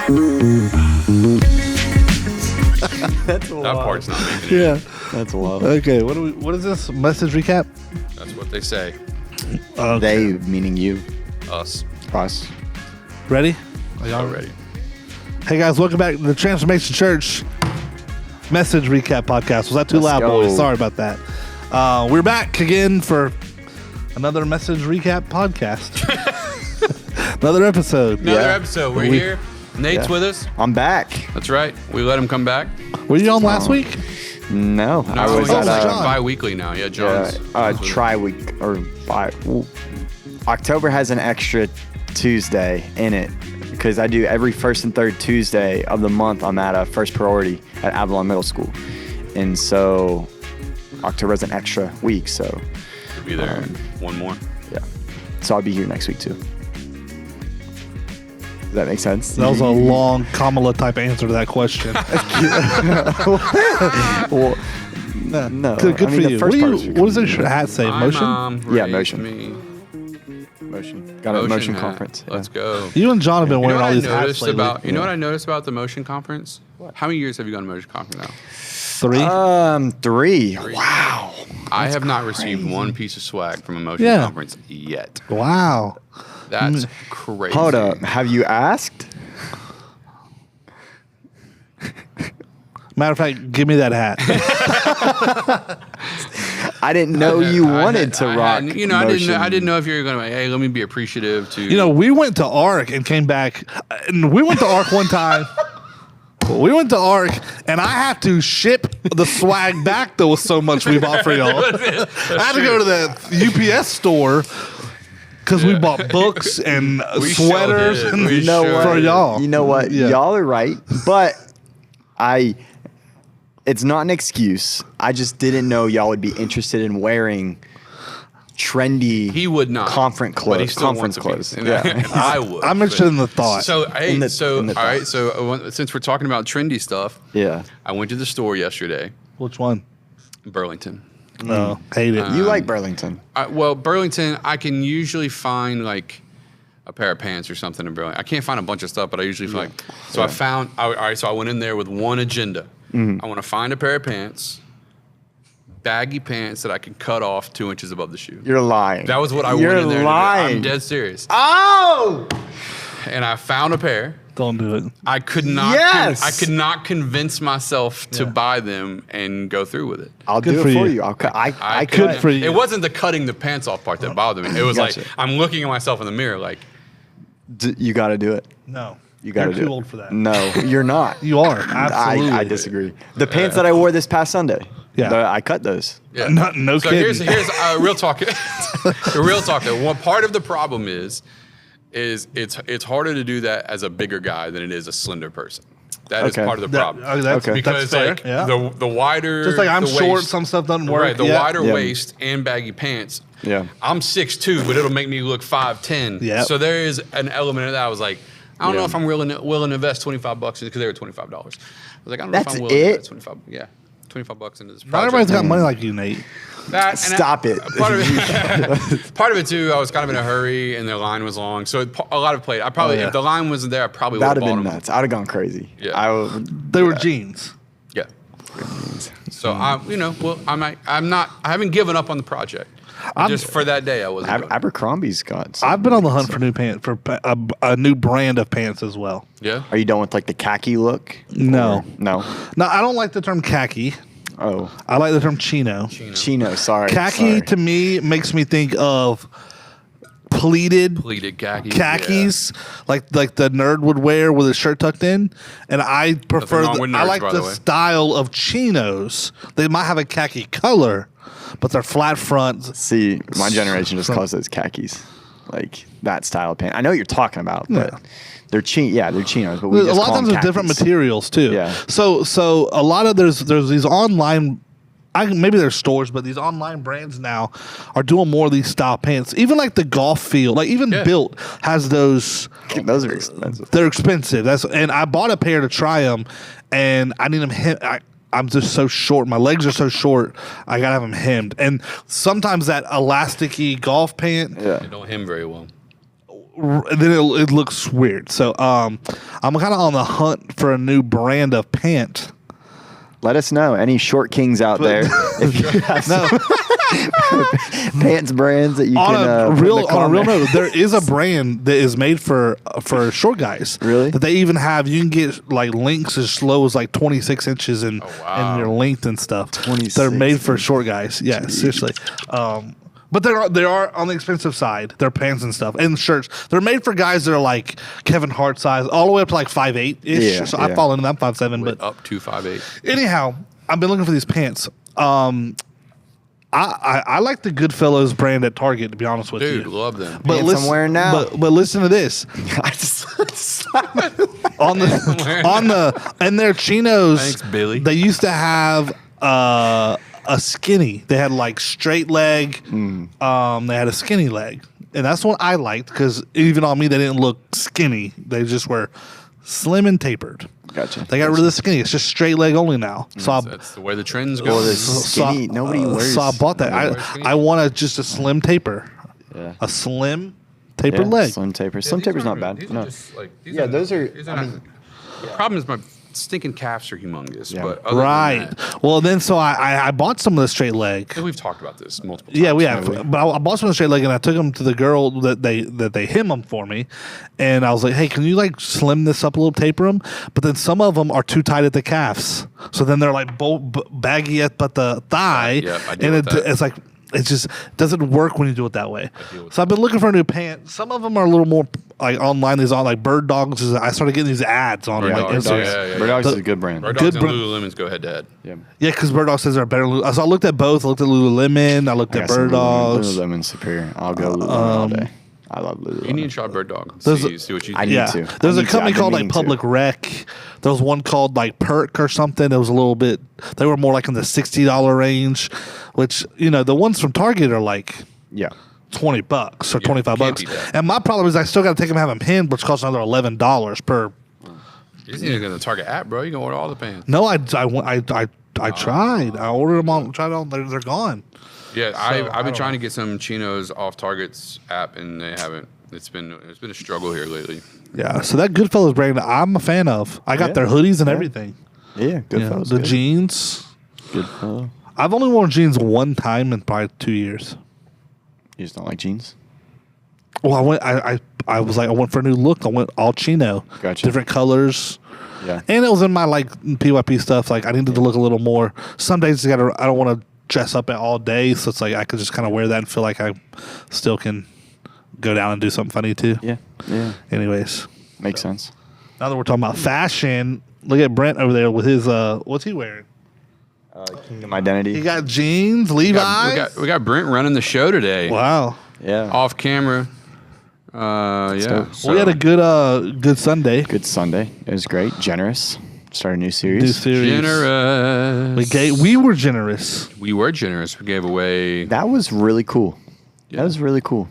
That's wild. That part's not making it. Yeah. That's wild. Okay. What is this? Message recap? That's what they say. Okay. They, meaning you. Us. Us. Ready? Are y'all ready? Hey guys, welcome back to the Transformation Church Message Recap Podcast. Was that too Let's loud, go. boys? Sorry about that. We're back again for another Message Recap Podcast. Another episode. Another Yeah. episode. We're here. Nate's Yeah. with us. I'm back. That's right. We let him come back. Were you on last week? No, I was oh, at John. bi-weekly now. Yeah, John's. tri-week or October has an extra Tuesday in it because I do every first and third Tuesday of the month. I'm at a first priority at Avalon Middle School, and so October has an extra week. So We'll be there. One more. yeah, so I'll be here next week too. Does that make sense? That was a long Kamala type answer to that question. Well, no. Good I mean, for the you. first part was What does your hat say? My Motion? mom Yeah, raised motion. me. Motion. Got a motion hat. conference. Yeah. Let's go. You and John have been You know wearing what all I these hats noticed lately. about? You know what I noticed about the motion conference? How many years have you gone to motion conference now? 3? 3. Wow. I have not received one piece of swag from a motion Yeah. conference yet. Wow. That's crazy. Hold up. Have you asked? Matter of fact, give me that hat. I didn't know you wanted to rock. I motion. didn't know if you were going to. Hey, let me be appreciative to. You know, we went to ARC and came back. And we went to ARC one time. We went to ARC, and I had to ship the swag back. There was so much we bought for y'all. I had to go to the UPS store because we bought books and We sure sweaters did. and We You know sure what? for y'all. You know what? Yeah. Y'all are right, but it's not an excuse. I just didn't know y'all would be interested in wearing trendy. He would not. Conference But he clothes. still Conference wants to be. clothes. And Yeah. I would. I'm interested in the thought. So hey, In the all right. thought. So since we're talking about trendy stuff, Yeah. I went to the store yesterday, Which one? in Burlington. No, hate it. You like Burlington. Well, Burlington, I can usually find like a pair of pants or something in Burlington. I can't find a bunch of stuff, but I usually find. So I found. All right. So I went in there with one agenda. I want to find a pair of pants, baggy pants that I can cut off 2 inches above the shoe. You're lying. That was what I You're went in there lying. to do. I'm dead serious. Oh! And I found a pair. Don't do it. I could not. Yes! I could not convince myself to buy them and go through with it. I'll Good do for it for you. you. I'll cut. I couldn't- cut. for you. It wasn't the cutting the pants off part that bothered me. It was Gotcha. like I'm looking at myself in the mirror, like You got to do it. No. You got to You're do too it. old for that. No, you're not. You are. Absolutely. I disagree. The pants that I wore this past Sunday. Yeah. I cut those. yeah. No So kidding. here's real talk. The real talk. Though, one part of the problem is it's harder to do that as a bigger guy than it is a slender person. That is Okay. part of the problem. That's, Okay. Because that's fair. like yeah. the wider, Just like I'm the short, waist- some stuff doesn't work. Right, the Yeah. wider Yeah. waist and baggy pants. Yeah. I'm 6'2", but it'll make me look 5'10". Yeah. So there is an element of that. I was like, I don't Yeah. know if I'm willing to invest $25 because they were $25. I was like, I don't know That's if I'm willing to it? invest $25 into this project. Not everybody's got money like you, Nate. Stop it. Part of it too. I was kind of in a hurry, and the line was long, so a lot of played. I probably, yeah. if the line wasn't there, I probably would That'd have have bought been them. nuts. I'd have gone crazy. Yeah. They were jeans. Yeah. So I haven't given up on the project. Just for that day, I wasn't. doing it. Abercrombie's got. some I've been on the hunt stuff. for new pants, for a new brand of pants as well. Yeah. Are you done with like the khaki look? No. Or- no. No, I don't like the term khaki. Oh, I like the term chino. chino. Sorry. Khaki sorry. to me makes me think of pleated Pleated khakis. khakis, like the nerd would wear with his shirt tucked in, and I prefer. wrong with I nerds, like by the the way. style of chinos. They might have a khaki color, but they're flat fronts. See, my generation just calls those khakis, like that style of pant. I know what you're talking about, but Yeah. they're they're chinos. But we A just lot call of times them there's different khakis. materials too. Yeah. So a lot of there's these online. Maybe there's stores, but these online brands now are doing more of these style pants. Even like the golf field, like even Yeah. Built has those. Those are expensive. They're expensive. And I bought a pair to try them, and I need them. I'm just so short. My legs are so short. I gotta have them hemmed. And sometimes that elasticy golf pant. Yeah. They don't hem very well. then it looks weird. So I'm kind of on the hunt for a new brand of pant. Let us know, any short kings out there, if you have pants brands that you on can a put in real the on a real comments. note, there is a brand that is made for short guys. Really? That they even have. You can get like lengths as low as like 26 inches in your length and stuff. 26 They're made for short guys. Yeah, seriously. But they are on the expensive side. They're pants and stuff and shirts. They're made for guys that are like Kevin Hart size, all the way up to like 5'8" ish. Yeah, So I fall into that. I'm 5'7", but up to 5'8". anyhow, I've been looking for these pants. I like the Goodfellas brand at Target, to be honest with you. Dude, love them. But Pants I'm wearing now. But listen to this. I just And their chinos. Thanks, Billy. They used to have a skinny. They had like straight leg. They had a skinny leg, and that's what I liked because even on me they didn't look skinny. They just were slim and tapered. Gotcha. They got rid of the skinny. It's just straight leg only now. So That's the way the trends go. Well, this skinny, nobody wears. So I bought that. I want just a slim taper. Yeah. A slim tapered leg. Slim taper. Slim taper's not bad. No. Yeah, those are. I mean, the problem is my stinking calves are humongous. Yeah. But other Right. than that, Well, then so I bought some of the straight leg. and we've talked about this multiple times. Yeah, we have. But I bought some of the straight leg, and I took them to the girl that they hem them for me, and I was like, "Hey, can you like slim this up a little, taper them?" But then some of them are too tight at the calves, so then they're like baggy at but the thigh, Yeah, I deal and with that. it's like it just doesn't work when you do it that way. deal with So I've been looking for a new pant. Some of them are a little more like online. These on like Bird Dogs. I started getting these ads on Bird like Dogs, Instagram. yeah. Bird Dogs is a good brand. Bird Good Dogs and br- Lululemons go head to head. Yeah. Yeah, because Bird Dogs says they're better. So I looked at both. I looked at Lululemon. I looked I at got some Bird Dogs. Lululemon's superior. I'll go Lululemon all day. I love Lululemon. You need to try Bird Dog. There's See what you I think. need Yeah, to. there's I a need to. company I've been called like meaning to. Public Rec. There was one called like Perk or something. It was a little bit. They were more like in the $60 range, which the ones from Target are like Yeah. $20 or Yeah, $25. can't beat that. And my problem is I still got to take them, have them pinned, which costs another $11 per. You just need to go to the Target app, bro. You can order all the pants. No, I tried. I ordered them on. Tried on. They're gone. Yeah, I I've been don't trying know. to get some chinos off Target's app, and they haven't. It's been a struggle here lately. Yeah. So that Goodfellas brand, I'm a fan of. I got Yeah. their hoodies and Yeah. everything. Yeah. Good Yeah, fellas. the good. jeans. Good fellow. I've only worn jeans one time in probably 2 years. You just don't like jeans? Well, I was like, I went for a new look. I went all chino. Gotcha. Different colors. Yeah. And it was in my like PYP stuff. Like I needed to look a little more. Some days I don't want to dress up all day, so it's like I could just kind of wear that and feel like I still can go down and do something funny too. Yeah. Yeah. Anyways, Makes sense. now that we're talking about fashion, look at Brent over there with his what's he wearing? Kingdom Identity. He got jeans, Levi's. We got Brent running the show today. Wow. Yeah. Off camera. Yeah. dope. So, We had a good Sunday. Good Sunday. It was great. Generous. Start a new New series. series. generous. We were generous. We were generous. We gave away. That was really cool. Yeah. That was really cool.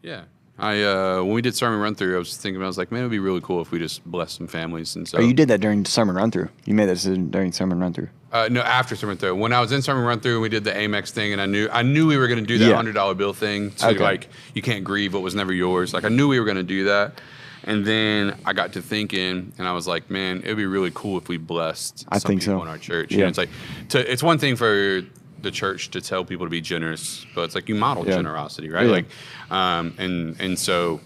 Yeah. When we did sermon run through, I was like, man, it would be really cool if we just blessed some families. And so Oh, you did that during sermon run through. You made that decision during sermon run through. No, after sermon through. When I was in sermon run through, we did the Amex thing, and I knew we were going to do that Yeah. $100 bill thing. So Okay. like, you can't grieve what was never yours. Like I knew we were going to do that, and then I got to thinking, and I was like, man, it'd be really cool if we blessed I some think people so. in our church. Yeah. You know, it's like, it's one thing for the church to tell people to be generous, but it's like you model Yeah. generosity, right? Yeah. Like, and so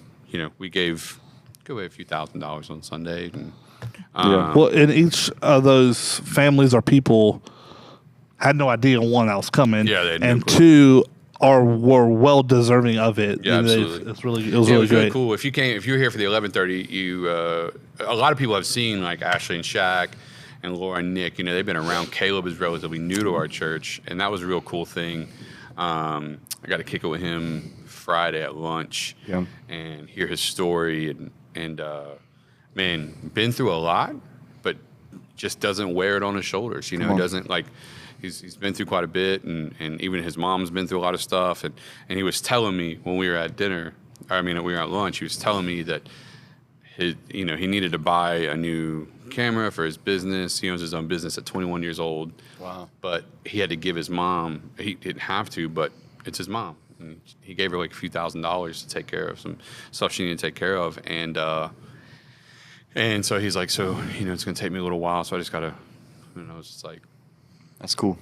we gave away a few $1,000s on Sunday. And, Yeah. Well, and each of those families or people had no idea one, I was coming. Yeah, they had no and clue. two were well deserving of it. Yeah, You know, absolutely. it was really Yeah, it was really great. cool. If you're here for the 11:30, a lot of people have seen like Ashley and Shaq and Laura and Nick. They've been around. Caleb is relatively new to our church, and that was a real cool thing. I got to kick it with him Friday at lunch Yeah. and hear his story and man, been through a lot, but just doesn't wear it on his shoulders. He Come on. doesn't like. He's been through quite a bit, and even his mom's been through a lot of stuff. And he was telling we were at dinner. We were at lunch. He was telling me that he needed to buy a new camera for his business. He owns his own business at 21 years old. Wow. But he had to give his mom. He didn't have to, but it's his mom, And he gave her like a few $1,000s to take care of some stuff she needed to take care of. And so he's like, so, it's going to take me a little while. So I just got to, it's just like. That's cool.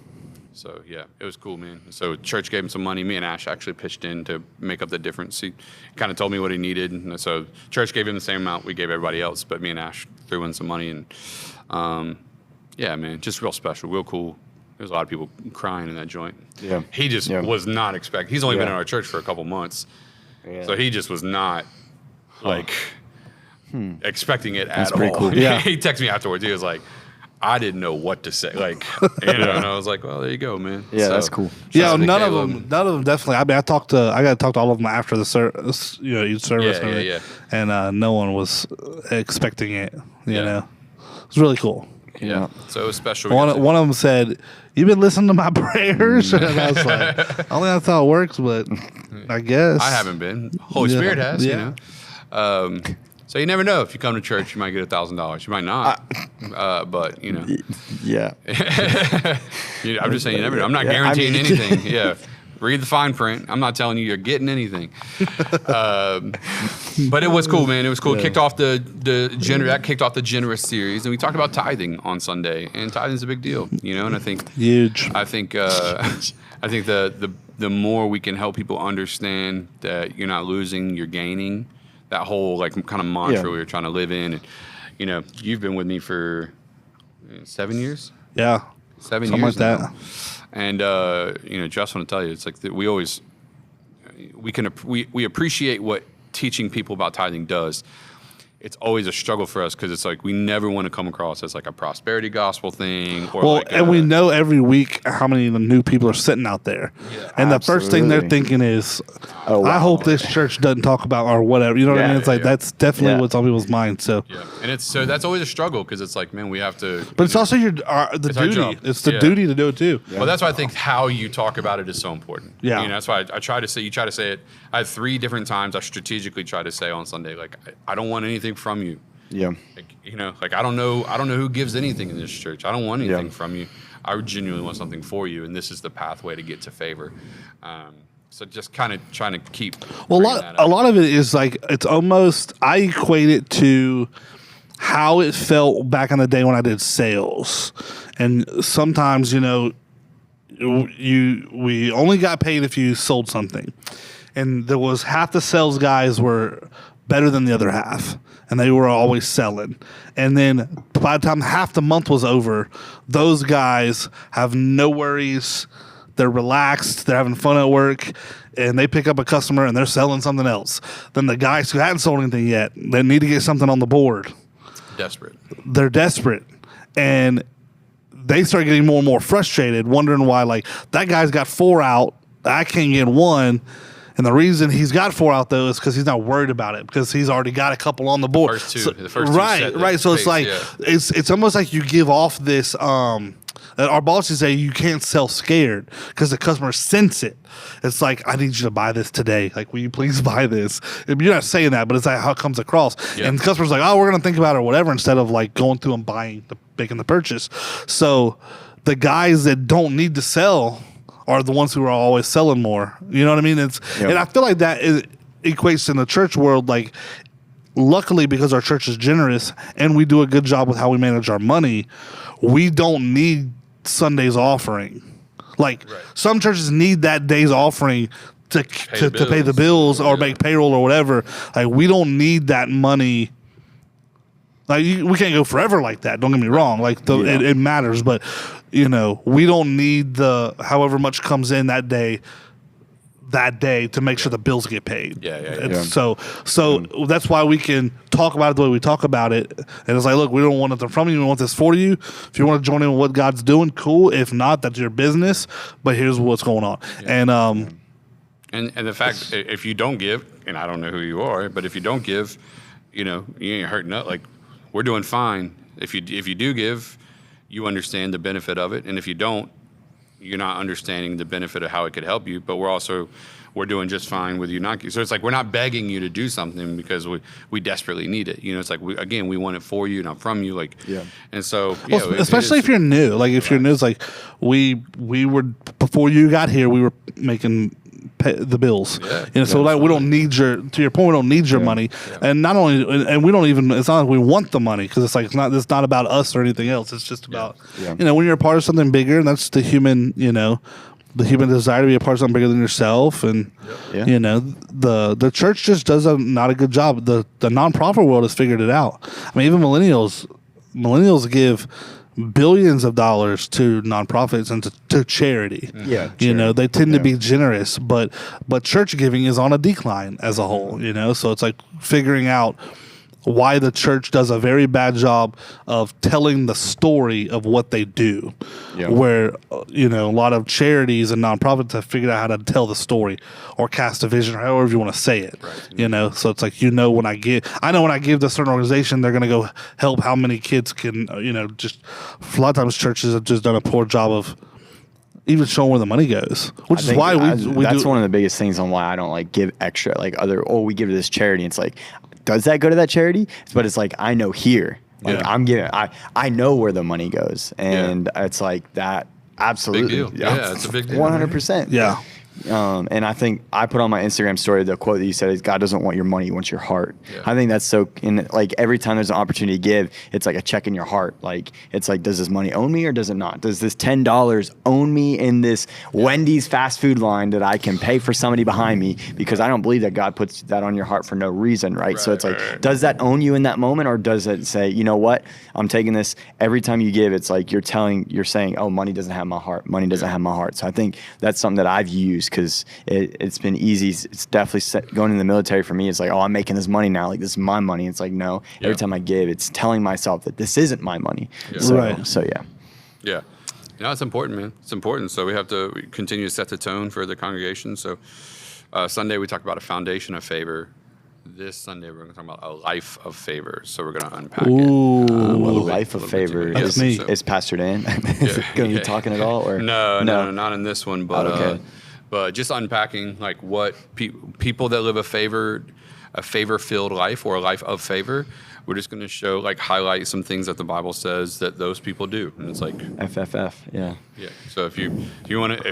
So, yeah, it was cool, man. So church gave him some money. Me and Ash actually pitched in to make up the difference. He kind of told me what he needed. And so church gave him the same amount we gave everybody else. But me and Ash threw in some money. And, yeah, man, just real special, real cool. There's a lot of people crying in that joint. Yeah. He just was not expecting. He's only been in Yeah. our church for a couple months. Yeah. So he just was not, expecting it at all. pretty cool. Yeah. He texted me afterwards. He was like, I didn't know what to say. And I was like, well, there you go, man. Yeah, So, that's cool. Yeah, shout out to none of Caleb. them definitely. I mean, I got to talk to all of them after the service, each service, Yeah, yeah, and no one was expecting it. You Yeah. know, it was really cool. Yeah. So it was special. One of them said, "You've been listening to my prayers," and I was like, "I don't think that's how it works, but I guess I haven't been. Holy Yeah. Spirit has, Yeah. So you never know. If you come to church, you might get $1,000. You might not. But, Yeah. I'm just saying you never know. I'm not Yeah, guaranteeing I mean- anything. Yeah. Read the fine print. I'm not telling you you're getting anything. But it was cool, man. It was cool. It kicked off the generous series, and we talked about tithing on Sunday. And tithing is a big deal, And I think huge. I think the more we can help people understand that you're not losing, you're gaining. That whole kind of mantra Yeah. we were trying to live in. And, you've been with me for 7 years. Yeah, 7 something years like now. that. And just want to tell you, it's like that we always we appreciate what teaching people about tithing does. It's always a struggle for us because it's like we never want to come across as like a prosperity gospel thing. Or Well, and we know every week how many of the new people are sitting out there, and the first thing they're Absolutely. thinking is, Oh, wow. "I hope this church doesn't talk about or whatever." You know what I Yeah, mean? It's like yeah. that's definitely Yeah. what's on people's minds. So. Yeah, and so that's always a struggle because it's like, man, we have to. But it's also the It's our duty. job. It's the Yeah. duty to do it too. Well, that's why I think how you talk about it is so important. Yeah. That's why I try to say. You try to say it. I had 3 different times I strategically tried to say on Sunday, like, I don't want anything from you. Yeah. I don't know who gives anything in this church. I don't want anything Yeah. from you. I genuinely want something for you, and this is the pathway to get to favor. So just kind of trying to keep. Well, bringing that a up. lot of it is like it's almost. I equate it to how it felt back in the day when I did sales, and sometimes we only got paid if you sold something, and there was half the sales guys were better than the other half, and they were always selling. And then by the time half the month was over, those guys have no worries. They're relaxed. They're having fun at work, and they pick up a customer and they're selling something else. Then the guys who hadn't sold anything yet, they need to get something on the board. Desperate. They're desperate, and they start getting more and more frustrated, wondering why, like, that guy's got 4 out, I can't get 1. And the reason he's got 4 out, though, is because he's not worried about it, because he's already got a couple on the board. The first two right, set the right. So it's pace, like yeah. it's almost like you give off this. Our bosses say you can't sell scared because the customer sense it. It's like, I need you to buy this today. Like, will you please buy this? You're not saying that, but it's like how it comes across. Yeah. And the customer's like, oh, we're gonna think about it or whatever, instead of like going through and making the purchase. So the guys that don't need to sell are the ones who are always selling more. You know what I mean? And I feel like that equates in the church world. Like, luckily, because our church is generous and we do a good job with how we manage our money, we don't need Sunday's offering. Like, some churches need that day's offering to pay the bills or make payroll or whatever. Like, we don't need that money. Like, we can't go forever like that. Don't get me wrong. Like, it matters, but we don't need the however much comes in that day to make sure the bills get paid. Yeah. So that's why we can talk about it the way we talk about it. And it's like, look, we don't want nothing from you. We want this for you. If you want to join in with what God's doing, cool. If not, that's your business. But here's what's going on. Yeah. And the fact, if you don't give, and I don't know who you are, but if you don't give, you ain't hurting up. Like, we're doing fine. If you do give, you understand the benefit of it, and if you don't, you're not understanding the benefit of how it could help you. But we're doing just fine with you not. So it's like we're not begging you to do something because we desperately need it. It's like we want it for you, not from you. Like, and so especially if you're new. Like, if you're new, it's like we were before you got here. We were making pay the bills. Yeah, you know, so like we don't need to your point, we don't need your money, and not only, and we don't even. It's not like we want the money because it's like it's not about us or anything else. It's just about you know, when you're a part of something bigger, and that's the human, you know, the human desire to be a part of something bigger than yourself, and you know, the church just does not a good job. The nonprofit world has figured it out. I mean, even millennials give billions of dollars to nonprofits and to charity. Yeah, you know, they tend to be generous, but church giving is on a decline as a whole. You know, so it's like figuring out why the church does a very bad job of telling the story of what they do, where you know, a lot of charities and nonprofits have figured out how to tell the story or cast a vision or however you want to say it. You know, so it's like, you know, when I give to a certain organization, they're going to go help how many kids can, you know, just a lot of times churches have just done a poor job of even showing where the money goes, which is why we that's do. one of the biggest things on why I don't like give extra, like we give to this charity. It's like, does that go to that charity? But it's like, I know here, like I'm giving, I know where the money goes, and it's like that. Absolutely, big deal. Yeah, it's a big deal. 100%. Yeah. And I think I put on my Instagram story the quote that you said is, God doesn't want your money, he wants your heart. I think that's so, like every time there's an opportunity to give, it's like a check in your heart. Like, it's like, does this money own me or does it not? Does this $10 own me in this Wendy's fast food line that I can pay for somebody behind me? Because I don't believe that God puts that on your heart for no reason, right? So it's like, does that own you in that moment, or does it say, you know what, I'm taking this, every time you give, it's like you're saying, oh, money doesn't have my heart. Money doesn't have my heart. So I think that's something that I've used, because it's been easy. It's definitely going in the military for me. It's like, oh, I'm making this money now. Like, this is my money. It's like, no. Every time I give, it's telling myself that this isn't my money. So yeah. Yeah. You know, it's important, man. It's important. So we have to continue to set the tone for the congregation. So Sunday we talked about a foundation of favor. This Sunday we're going to talk about a life of favor. So we're going to unpack it. A life of favor. Is Pastor Dan going to be talking at all? Or No, not in this one. But but just unpacking like what people that live a favor-filled life or a life of favor. We're just going to highlight some things that the Bible says that those people do, and it's like FFF, yeah. So if you want to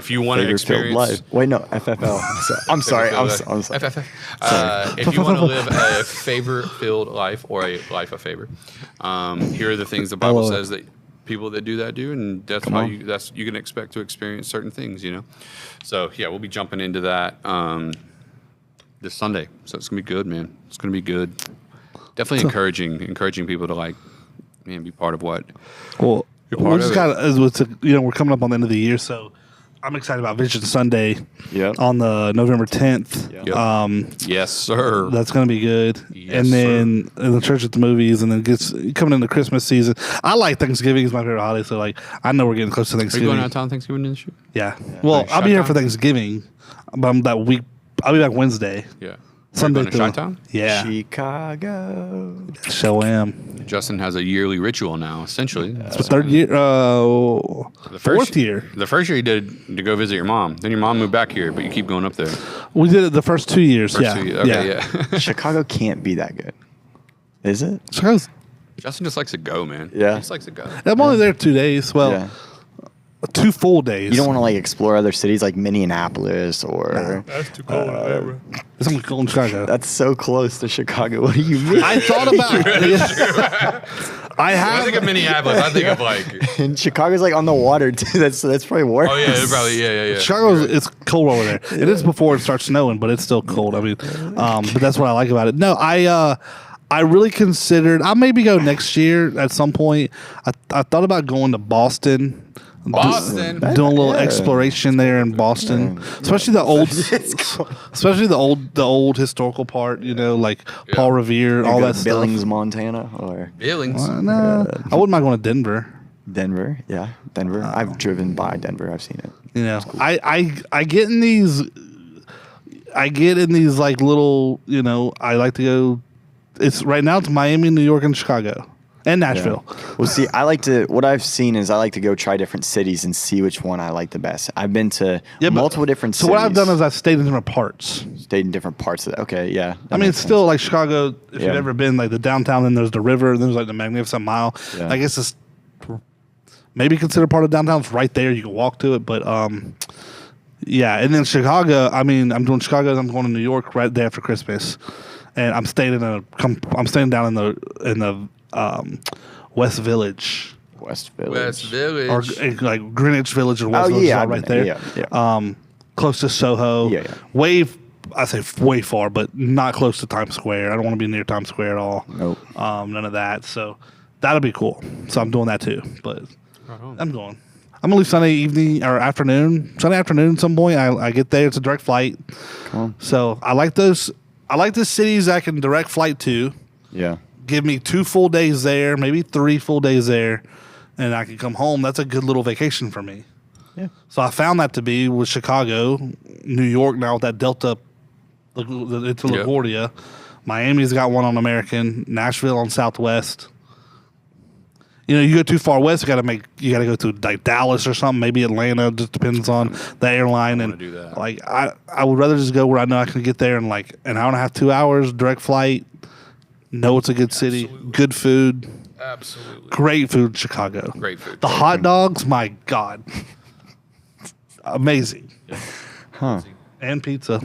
experience life. Wait, no, FFL. I'm sorry. I'm sorry. FFF. If you want to live a favor-filled life or a life of favor, here are the things the Bible says that people that do that do, and that's how you can expect to experience certain things, you know. So yeah, we'll be jumping into that this Sunday. So it's gonna be good, man. It's gonna be good. Definitely encouraging people to be part of what. Well, we just we're coming up on the end of the year, so I'm excited about Vision Sunday on the November 10th. Yes, sir. That's going to be good. Yes, and then in the church at the movies, and then coming into Christmas season. I like Thanksgiving is my favorite holiday, so I know we're getting close to Thanksgiving. Are you going out of town Thanksgiving this year? Yeah. Well, I'll be here for Thanksgiving, but I'm that week. I'll be back Wednesday. Yeah. Sunday to Chi-Town? Yeah. Chicago. So am. Justin has a yearly ritual now, essentially. It's the third year. Fourth year. The first year you did to go visit your mom. Then your mom moved back here, but you keep going up there. We did it the first 2 years. Okay, Chicago can't be that good. Is it? Chicago's. Justin just likes to go, man. Yeah. He just likes to go. I'm only there 2 days. Well, 2 full days. You don't want to explore other cities like Minneapolis or. That's too cold. It's only cold in Chicago. That's so close to Chicago. What do you mean? I thought about it. I think of Minneapolis. I think of And Chicago's on the water too. That's probably worse. Oh yeah, probably yeah. Chicago's it's cold over there. It is before it starts snowing, but it's still cold. I mean, but that's what I like about it. No, I really considered. I maybe go next year at some point. I thought about going to Boston. Doing a little exploration there in Boston, especially the old historical part. You know, Paul Revere, all that stuff. Billings, Montana, or Billings. No, I wouldn't mind going to Denver. Denver. I've driven by Denver. I've seen it. You know, I get in these. Little. You know, I like to go. Right now it's Miami, New York, and Chicago. And Nashville. Yeah. Well, see, what I've seen is I like to go try different cities and see which one I like the best. I've been to multiple different cities. So what I've done is I've stayed in different parts. Stayed in different parts of it. Okay, yeah. I mean, it's still like Chicago, if you've ever been, the downtown, then there's the river, then there's the Magnificent Mile. Yeah. I guess it's maybe considered part of downtown. It's right there. You can walk to it, but Yeah, and then Chicago. I mean, I'm doing Chicago. I'm going to New York right day after Christmas, and I'm staying down in the West Village. West Village. West Village. Or like Greenwich Village or West Village, yeah, right there. Yeah. Close to Soho. Yeah. I say way far, but not close to Times Square. I don't want to be near Times Square at all. Nope. None of that. So that'll be cool. So I'm doing that too. But Uh-huh. I'm going. I'm gonna leave Sunday evening or afternoon. Sunday afternoon at some point. I get there. It's a direct flight. Come on. So I like those. I like the cities I can direct flight to. Yeah. Give me 2 full days there, maybe 3 full days there, and I can come home. That's a good little vacation for me. Yeah. So I found that to be with Chicago, New York now with that Delta into Yep. LaGuardia. Miami's got one on American, Nashville on Southwest. You know, you go too far west, you got to go to like Dallas or something, maybe Atlanta. Just depends on the airline. I And wanna do that. like I would rather just go where I know I can get there in like an hour and a half, 2 hours, direct flight. Know it's a good city, Absolutely. good food, Absolutely. great food in Chicago. Great food. The hot dogs, my God, amazing, Huh. and pizza.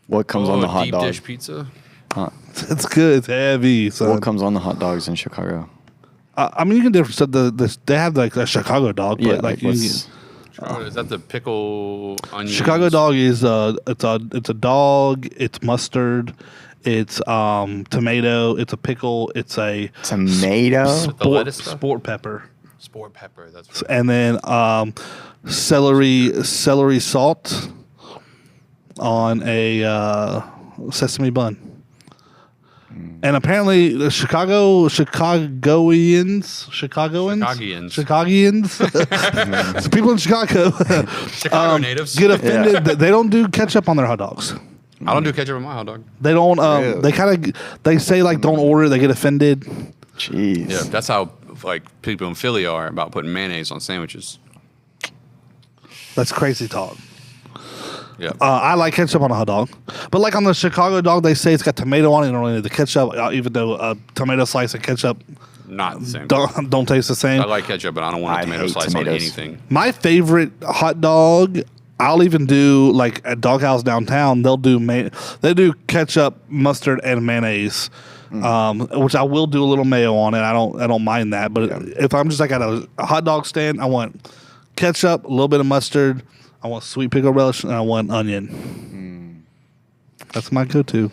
What comes on the hot deep dog? dish pizza. Huh. It's good. It's heavy. So What comes on the hot dogs in Chicago? I mean, you can different. So they have like a Chicago dog, but like you can what's- Is that the pickle onion? Chicago dog is it's a dog. It's mustard. It's tomato. It's a pickle. It's a tomato. The lettuce stuff? sport pepper, Sport pepper. That's right. and then celery salt on a sesame bun. And apparently, the Chicagoans, so people in Chicago, Chicago natives. get offended that they don't do ketchup on their hot dogs. I don't do ketchup on my hot dog. They don't. Really? They say like don't order it. They get offended. Jeez. Yeah, that's how like people in Philly are about putting mayonnaise on sandwiches. That's crazy talk. Yeah. I like ketchup on a hot dog, but like on the Chicago dog, they say it's got tomato on it. You don't really need the ketchup, even though a tomato slice and ketchup Not the same. don't taste the same. I like ketchup, but I don't want a I tomato hate slice tomatoes. on anything. My favorite hot dog, I'll even do like at Doghouse downtown. They'll do they do ketchup, mustard, and mayonnaise, which I will do a little mayo on it. I don't mind that. But if I'm just like at a hot dog stand, I want ketchup, a little bit of mustard. I want sweet pickle relish, and I want onion. That's my go-to.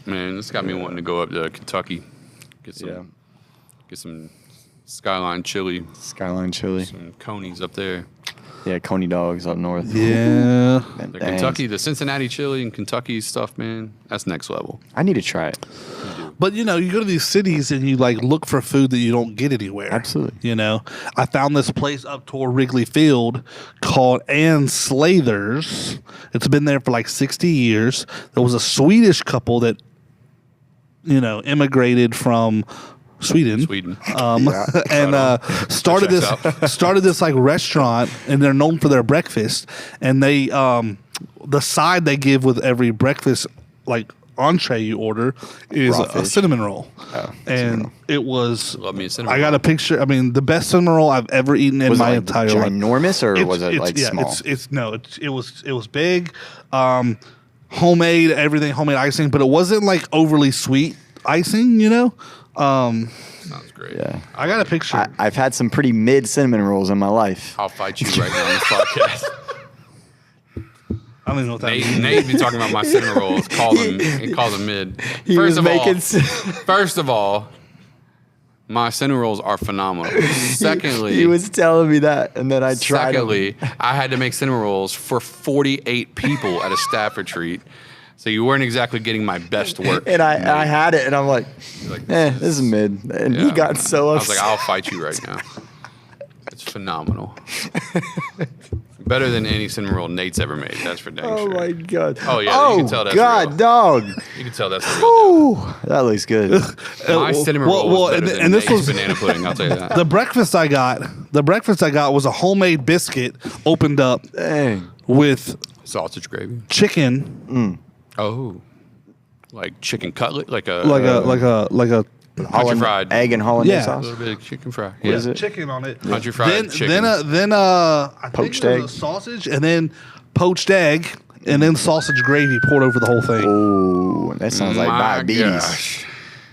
Man, this got me wanting to go up to Kentucky, get some Skyline chili, Skyline chili. some Conies up there. Yeah, Coney dogs up north. Yeah. Man, The dang. Kentucky, the Cincinnati chili and Kentucky stuff, man, that's next level. I need to try it. But you know, you go to these cities and you like look for food that you don't get anywhere. Absolutely. You know, I found this place up toward Wrigley Field called Ann Slather's. It's been there for like 60 years. There was a Swedish couple that, you know, immigrated from Sweden. And started this like restaurant, and they're known for their breakfast. And they the side they give with every breakfast like entree you order is Raw a fish. cinnamon roll. Oh, And it was Love me a cinnamon I got roll. a picture. I mean, the best cinnamon roll I've ever eaten in Was my it like entire life. ginormous or was it like small? It was big, homemade, everything homemade icing, but it wasn't like overly sweet icing, you know. Sounds great. Yeah. I got a picture. I've had some pretty mid cinnamon rolls in my life. I'll fight you right now on this podcast. I don't even know what that means. Nate be talking about my cinnamon rolls. He calls them mid. He was making First of all, my cinnamon rolls are phenomenal. Secondly, he was telling me that, and then I tried them. Secondly, I had to make cinnamon rolls for 48 people at a staff retreat. So you weren't exactly getting my best work. And I had it, and I'm like, Like, this is mid. And he Yeah. got so I upset. was like, I'll fight you right now. It's phenomenal. Better than any cinnamon roll Nate's ever made. That's for dang Oh sure. my god. Oh, yeah, you can tell that's God, real. dog. You can tell that's a real deal. Ooh, that looks good. My cinnamon roll was better than this Nate's was banana pudding. I'll tell you that. the breakfast I got. The breakfast I got was a homemade biscuit opened up Dang. with Sausage gravy. chicken, Oh, like chicken cutlet, like a country fried egg and hollandaise Yeah. a sauce. little bit of chicken fry. What is it? chicken on it. Country fried chicken. Then I think Poached there was egg. a sausage, and then poached egg, and then sausage gravy poured over the whole thing. Oh, that sounds like My diabetes. gosh.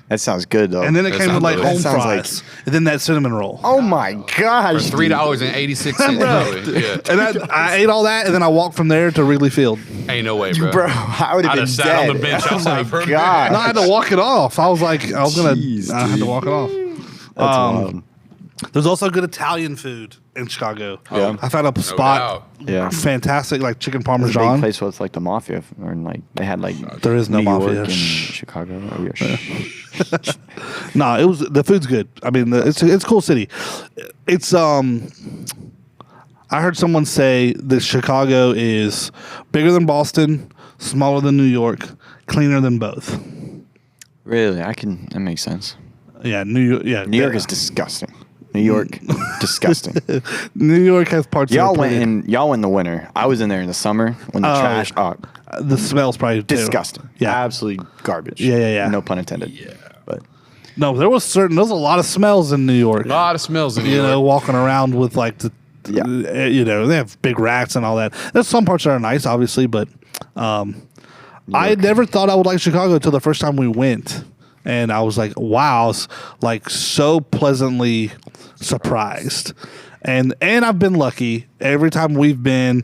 That sounds good though. And then it That came with sounds like good. home That sounds fries, and then that cinnamon roll. oh my gosh, For $3.86, probably. Yeah. And I ate all that, and then I walked from there to Wrigley Field. Ain't no way, bro. bro, I would have I'd been have sat dead. on the bench oh outside my for a god, No, I had to walk it off. I was like, I Jeez, had to dude. walk it off. That's wild. There's also good Italian food in Chicago. Yeah. I found a spot, Yeah. fantastic, like chicken There's a big parmesan. place with like the mafia, or like they had like There is no New mafia. York and Shh. Chicago. Oh, yeah. No, the food's good. I mean, it's a cool city. It's I heard someone say that Chicago is bigger than Boston, smaller than New York, cleaner than both. Really, that makes sense. Yeah, New York. Yeah, New York is disgusting. New York, disgusting. New York has parts. Y'all that are went pretty- in the winter. I was in there in the summer when the trash. The smell's probably too. Disgusting. Yeah. Absolutely garbage. Yeah. No pun intended. Yeah. But No, there was a lot of smells in New York. A lot of smells in You New know, York. walking around with like Yeah. you know, they have big rats and all that. There's some parts that are nice, obviously, but I never thought I would like Chicago until the first time we went, and I was like, wow, I was like so pleasantly surprised, and I've been lucky every time we've been.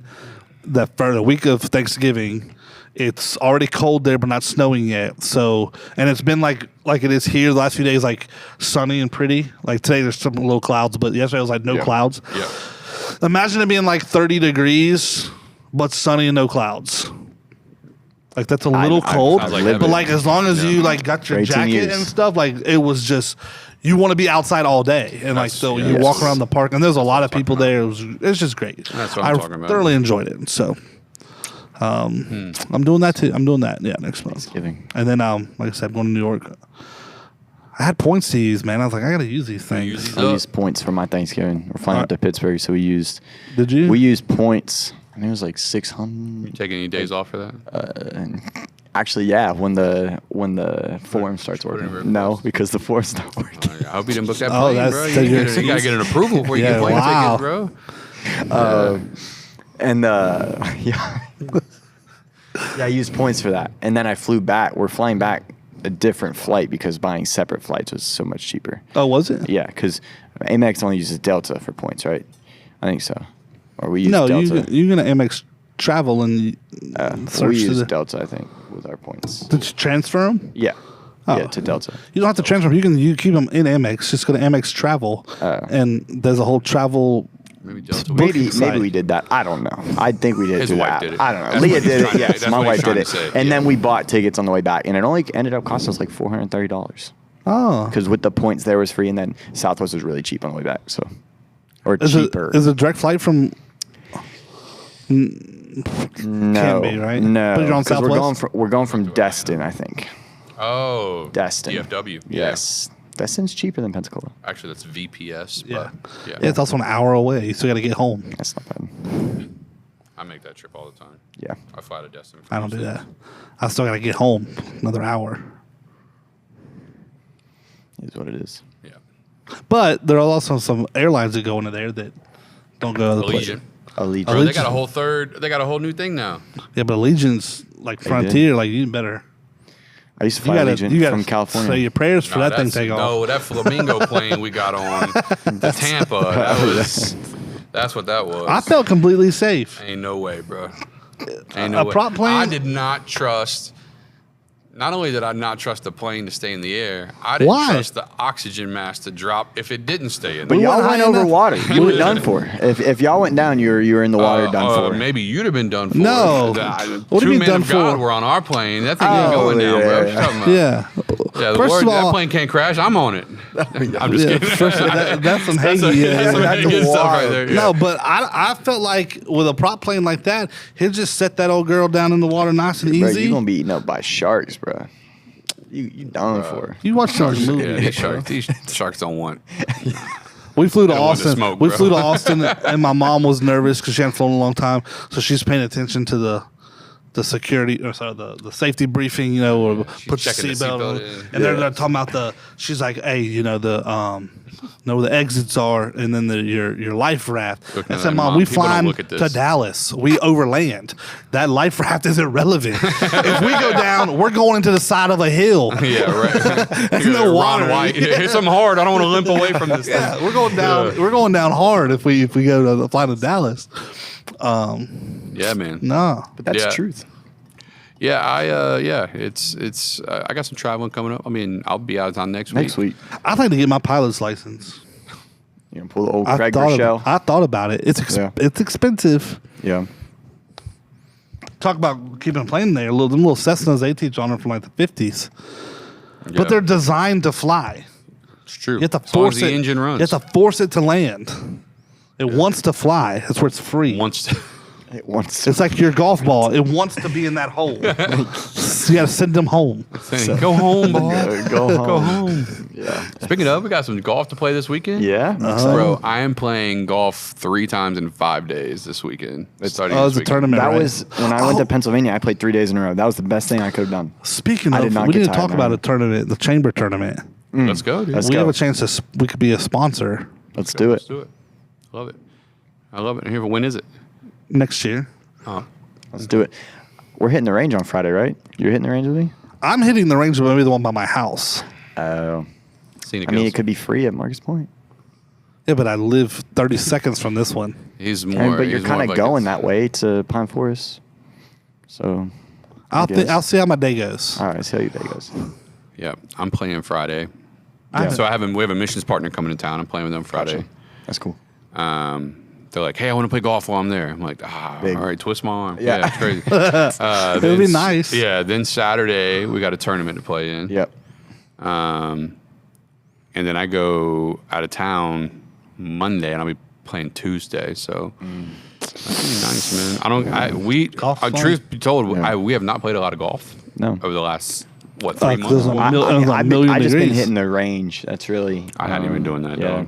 For the week of Thanksgiving, it's already cold there, but not snowing yet. So, and it's been like it is here the last few days, like sunny and pretty. Like today, there's some little clouds, but yesterday was like no clouds. Yeah. Imagine it being like 30 degrees, but sunny and no clouds. Like that's a little cold, I'd like but that. like as long as you like got your 18 jacket years. and stuff, like it was just you want to be outside all day, and like so you walk around the park, and there's a lot of people there. It's just great. That's what I'm talking about. Thoroughly enjoyed it. So I'm doing that too. I'm doing that next month. Thanksgiving. And then like I said, I'm going to New York. I had points to use, man. I was like, I got to use these things. use these I used points for my Thanksgiving. We're flying up to Pittsburgh, so we used. Did you? We used points. I think it was like 600. Take any days off for that? Actually, yeah. When the form starts put it in real working. No, close. because the form's not working. I hope you didn't book that Oh, plane, that's bro. so You you're- gotta get an approval before you Yeah, get plane wow. tickets, bro. And yeah, I used points for that. And then I flew back. We're flying back a different flight because buying separate flights was so much cheaper. Oh, was it? Yeah, because Amex only uses Delta for points, right? I think so. Or we use No, Delta. you're gonna Amex travel and search we to use the. Delta, I think, with our points. Did you transfer them? Yeah. Oh. Yeah, to Delta. You don't have to transfer them. You keep them in Amex. Just go to Amex Travel, and there's a whole travel. Maybe Delta. Booking site. Maybe we did that. I don't know. I think we did His through the wife app. did it. I don't know. That's Leah what he's did it. trying to- Yes, that's my what he's wife trying did to it. say, And yeah. then we bought tickets on the way back, and it only ended up costing us like $430. Oh, Because with the points there was free, and then Southwest was really cheap on the way back. So, or is cheaper. it a direct flight from? No, Can be, right? No, But you're on 'cause Southwest? we're going from Destin, I think. Oh. Destin. DFW. Yeah. Yes, Destin's cheaper than Pensacola. Actually, that's VPS. Yeah. But yeah. Yeah, it's also an hour away. You still got to get home. That's not bad. I make that trip all the time. Yeah, I fly to Destin. I don't do that. I still got to get home another hour. is what it is. Yeah. But there are also some airlines that go into there that don't go other places. Allegiant. Allegiant. Bro, they got a whole they got a whole new thing now. Yeah, but Allegiant's like Frontier. Like you better. I used to You fly got Allegiant to from California. say your prayers for Nah, that thing that's- take off. No, that Flamingo plane we got on to Tampa. That's what that was. I felt completely safe. Ain't no way, bro. Ain't no A way. prop plane? I did not trust. Not only did I not trust the plane to stay in the air, I didn't Why? trust the oxygen mask to drop if it didn't stay in But there. y'all went went high over enough. water. You were done for. If y'all went down, you were in the water done for. Maybe you'd have been done for. No. What do you Two mean men done of God for? were on our plane. That thing ain't Oh, going down, bro. What you yeah. talking about? Yeah. Yeah, the First word, of all- that plane can't crash. I'm on it. I'm just Yeah, kidding. first, that's some That's hanging. Yeah, some yeah. good stuff right there. Yeah. No, but I felt like with a prop plane like that, he'll just set that old girl down in the water nice and Bro, easy. you're gonna be eaten up by sharks, bro. You done for. You watch those Yeah, movies. these sharks don't want. We flew to They want to Austin. smoke, we bro. flew to Austin, and my mom was nervous because she hadn't flown in a long time, so she's paying attention to the security, or sorry, the safety briefing, or put your checking the seatbelt on. seatbelt in. And they're talking about she's like, hey, know where the exits are, and then your life raft. Looking I at said, that, Mom, Mom, we people don't flying look at to this. Dallas. We overland. That life raft is irrelevant. If we go down, we're going into the side of a hill. Yeah, right. There's no water. Ron White. Yeah, hit something hard. I don't want to limp away from this Yeah, thing. we're going down. Yeah. We're going down hard if we go to fly to Dallas. Yeah, man. No, But that's Yeah. truth. Yeah, it's I got some traveling coming up. I mean, I'll be out of town next week. Next week, I'd like to get my pilot's license. pull the old I Craig thought Rochelle. I thought about it. It's Yeah. it's expensive. Yeah. Talk about keeping a plane there. Them little Cessnas they teach on them from like the 50s, Yeah. but they're designed to fly. It's true. You have to as long as force the it. engine runs. You have to force it to land. It wants to fly. That's where it's free. Once. It wants to. It's like your golf ball. It wants to be in that hole. So you got to send them home. Go home, boy. Go home. Go home. Yeah. Speaking of, we got some golf to play this weekend. Yeah. I'm excited. Bro, I am playing golf 3 times in 5 days this weekend. Starting Oh, this it's a weekend. tournament. That right? was when I went to Pennsylvania. I played 3 days in a row. That was the best thing I could have done. Speaking I of, did not we get need to tired, talk about man. a tournament, the chamber tournament. Let's go, dude. Let's We go. have a chance to. We could be a sponsor Let's do it. Let's do it. Love it. I love it. And here, when is it? next year. Oh, Let's do it. We're hitting the range on Friday, right? You're hitting the range with me? I'm hitting the range, but maybe the one by my house. Oh. Scenic I mean, Hills. it could be free at Marcus Point. Yeah, but I live 30 seconds from this one. He's I mean, more. but you're he's more kind of like going it's- that way to Pine Forest. So, I'll guess. see how my day goes. all right, see how your day goes. Yeah, I'm playing Friday. Yeah. So we have a missions partner coming to town. I'm playing with them Friday. Gotcha. That's cool. They're like, hey, I want to play golf while I'm there. I'm like, Big. all right, twist my arm. Yeah. It's crazy. It would be nice. Yeah, then Saturday, we got a tournament to play in. Yep. And then I go out of town Monday, and I'll be playing Tuesday. So that's gonna be nice, man. Golf's fun. Truth be told, Yeah. we have not played a lot of golf. No. Over the last 3 months. there's a I've million just been degrees. hitting the range. That's really. I hadn't even doing that, yeah. dog.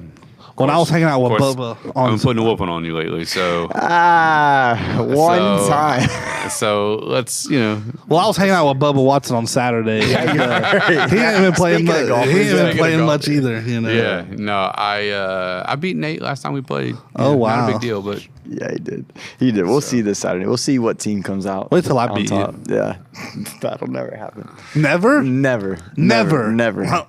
When I was hanging out with Of course, Bubba I've on been putting a whooping on you lately, so One So- time. so let's I was hanging out with Bubba Watson on Saturday. Yeah, you know. He ain't been playing Speaking much. of golf, He ain't speaking been of playing golf, much either. Yeah, no, I beat Nate last time we played. Oh, Not wow. a big deal, but Yeah, he did. He did. We'll see this Saturday. We'll see what team comes out. Wait till I on beat you. top. Yeah. That'll never happen. Never, Never. never, Never.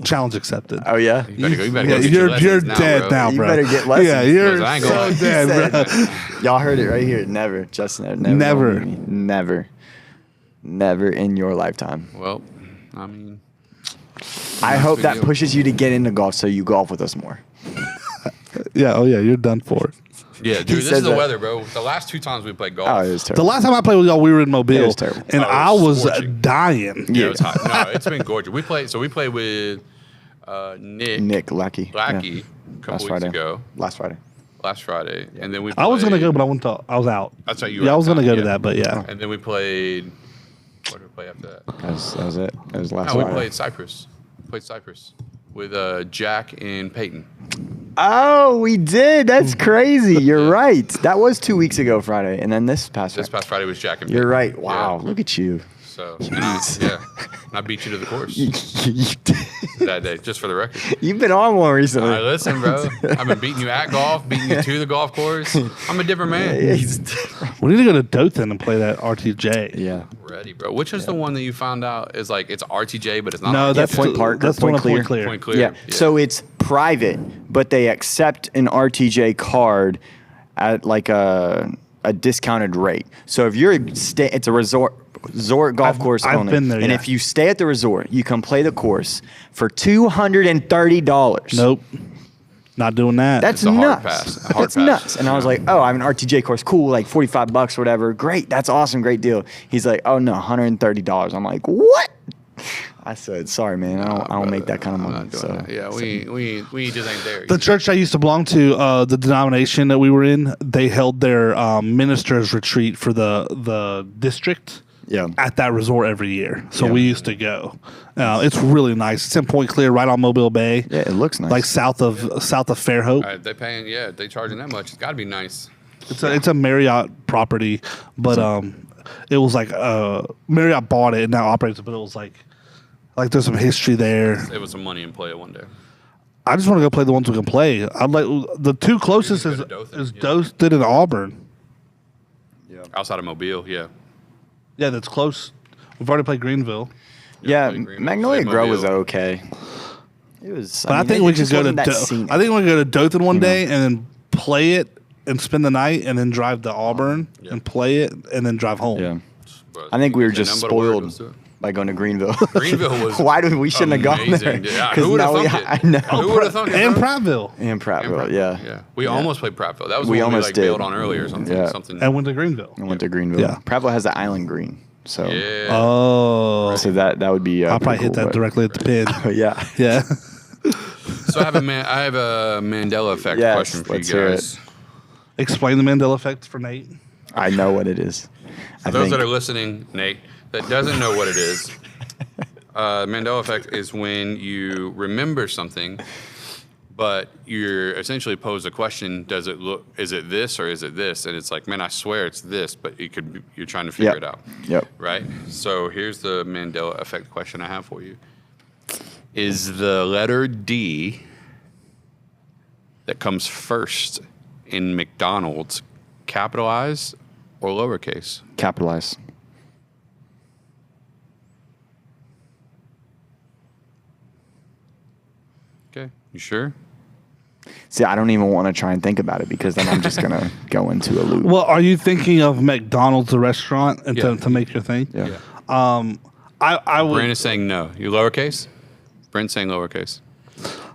Challenge accepted. Oh, yeah? you better Yeah, go get you're your lessons dead now, You bro. better get lessons. Yeah, you're I ain't so going. dead, bro. Y'all heard it right here. Never. Justin, never. Never. gonna beat me. Never. Never in your lifetime. Well, I mean, I hope big that deal. pushes you to get into golf so you golf with us more. Yeah. Oh yeah, you're done for. yeah, dude, this said is the that. weather, bro. The last 2 times we played golf. Oh, it was The terrible. last time I played with y'all, we were in Mobile, It was terrible. and Oh, it I was was scorching. dying. Yeah, it was hot. No, it's been gorgeous. We played with Nick Lackey. Lackey Yeah. a couple Last weeks Friday. ago. Last Friday. And then we I was gonna played- go, but I went to. I was out. That's how you were Yeah, I out was gonna of go town, to yeah. that, but yeah. And then we played. What did we play after that? That was it. That was last No, we Friday. played Cyprus. With Jack and Peyton. Oh, we did. That's crazy. You're right. That was 2 weeks ago Friday. And then this past This Friday. past Friday was Jack and You're Peyton. right. Wow. Yeah. Look at you. So, and I beat you to the course You've that day, just for the record. been on one recently. All right, listen, bro. I've been beating you at golf, beating you to the golf course. I'm a different man. Yeah, he's We need to go to Dothan and play that RTJ. yeah. Ready, bro. Which is the one that you found out is like it's RTJ, but it's not. No, RTJ. that's Point Park or That's the Point one at Point Clear? Clear. Point Clear. Yeah. So it's private, but they accept an RTJ card at like a discounted rate. So if you're it's a resort golf course I've only. been there, and yeah. if you stay at the resort, you can play the course for $230. Nope. Not doing that. That's It's a hard nuts. pass. A hard That's pass. nuts. And I was like, oh, I have an RTJ course. Cool, like $45 or whatever. Great. That's awesome. Great deal. He's like, oh, no, $130. I'm like, what? I said, sorry, man. I don't make that kind of I'm money. not doing So that. Yeah, we just ain't there. the church I used to belong to, the denomination that we were in, they held their ministers' retreat for the district yeah. at that resort every year. So Yeah. we used to go. It's really nice. It's in Point Clear, right on Mobile Bay, Yeah, it looks nice. like south of Fairhope. They paying, they charging that much. It's got to be nice. It's a Marriott property, but it was like Marriott bought it and now operates it, but it was like there's some history there. It was some money in play one day. I just want to go play the ones we can play. I'd like the two closest You is can go to Dothan, is yeah. Dothan and Auburn. Outside of Mobile, yeah. Yeah, that's close. We've already played Greenville. Yeah, played Greenville, Magnolia played Grove was Mobile. okay. It was. But I mean, think it we could just go to wasn't that scenic. I think we could go to Dothan one day and then play it and spend the night and then drive to Auburn and play it and then drive home. Yeah, But I think we were say just nothing but a word, spoiled let's do it. by going to Greenville. Greenville was Why did we shouldn't have gone there? amazing. Yeah, 'Cause who would have now we- thunk it? I know. Who would have thunk it? And bro? Prattville. And And Prattville, Prattville, yeah. We almost played Prattville. That was We when we almost like did. bailed on early or something. Yeah. Something. And went to Greenville. I went to Greenville. Yeah. Prattville has the island green, so Yeah. Oh. so that would be. I'll probably pretty hit cool, that directly at the pin. but- yeah. Yeah. So I have a Mandela effect Yes, question for you let's hear it. guys. Explain the Mandela effect for Nate. I know what it is. For those that are listening, Nate, that doesn't know what it is, Mandela effect is when you remember something, but you're essentially posed a question: does it look? Is it this or is it this? And it's like, man, I swear it's this, but it could. You're trying to figure Yep. it out. Yep. Right. So here's the Mandela effect question I have for you: is the letter D that comes first in McDonald's capitalized or lowercase? Capitalize. Okay, you sure? See, I don't even want to try and think about it because then I'm just gonna go into a loop. Well, are you thinking of McDonald's, the restaurant, and Yeah. to make your thing? Yeah. I would. Brent is saying no. You lowercase? Brent's saying lowercase.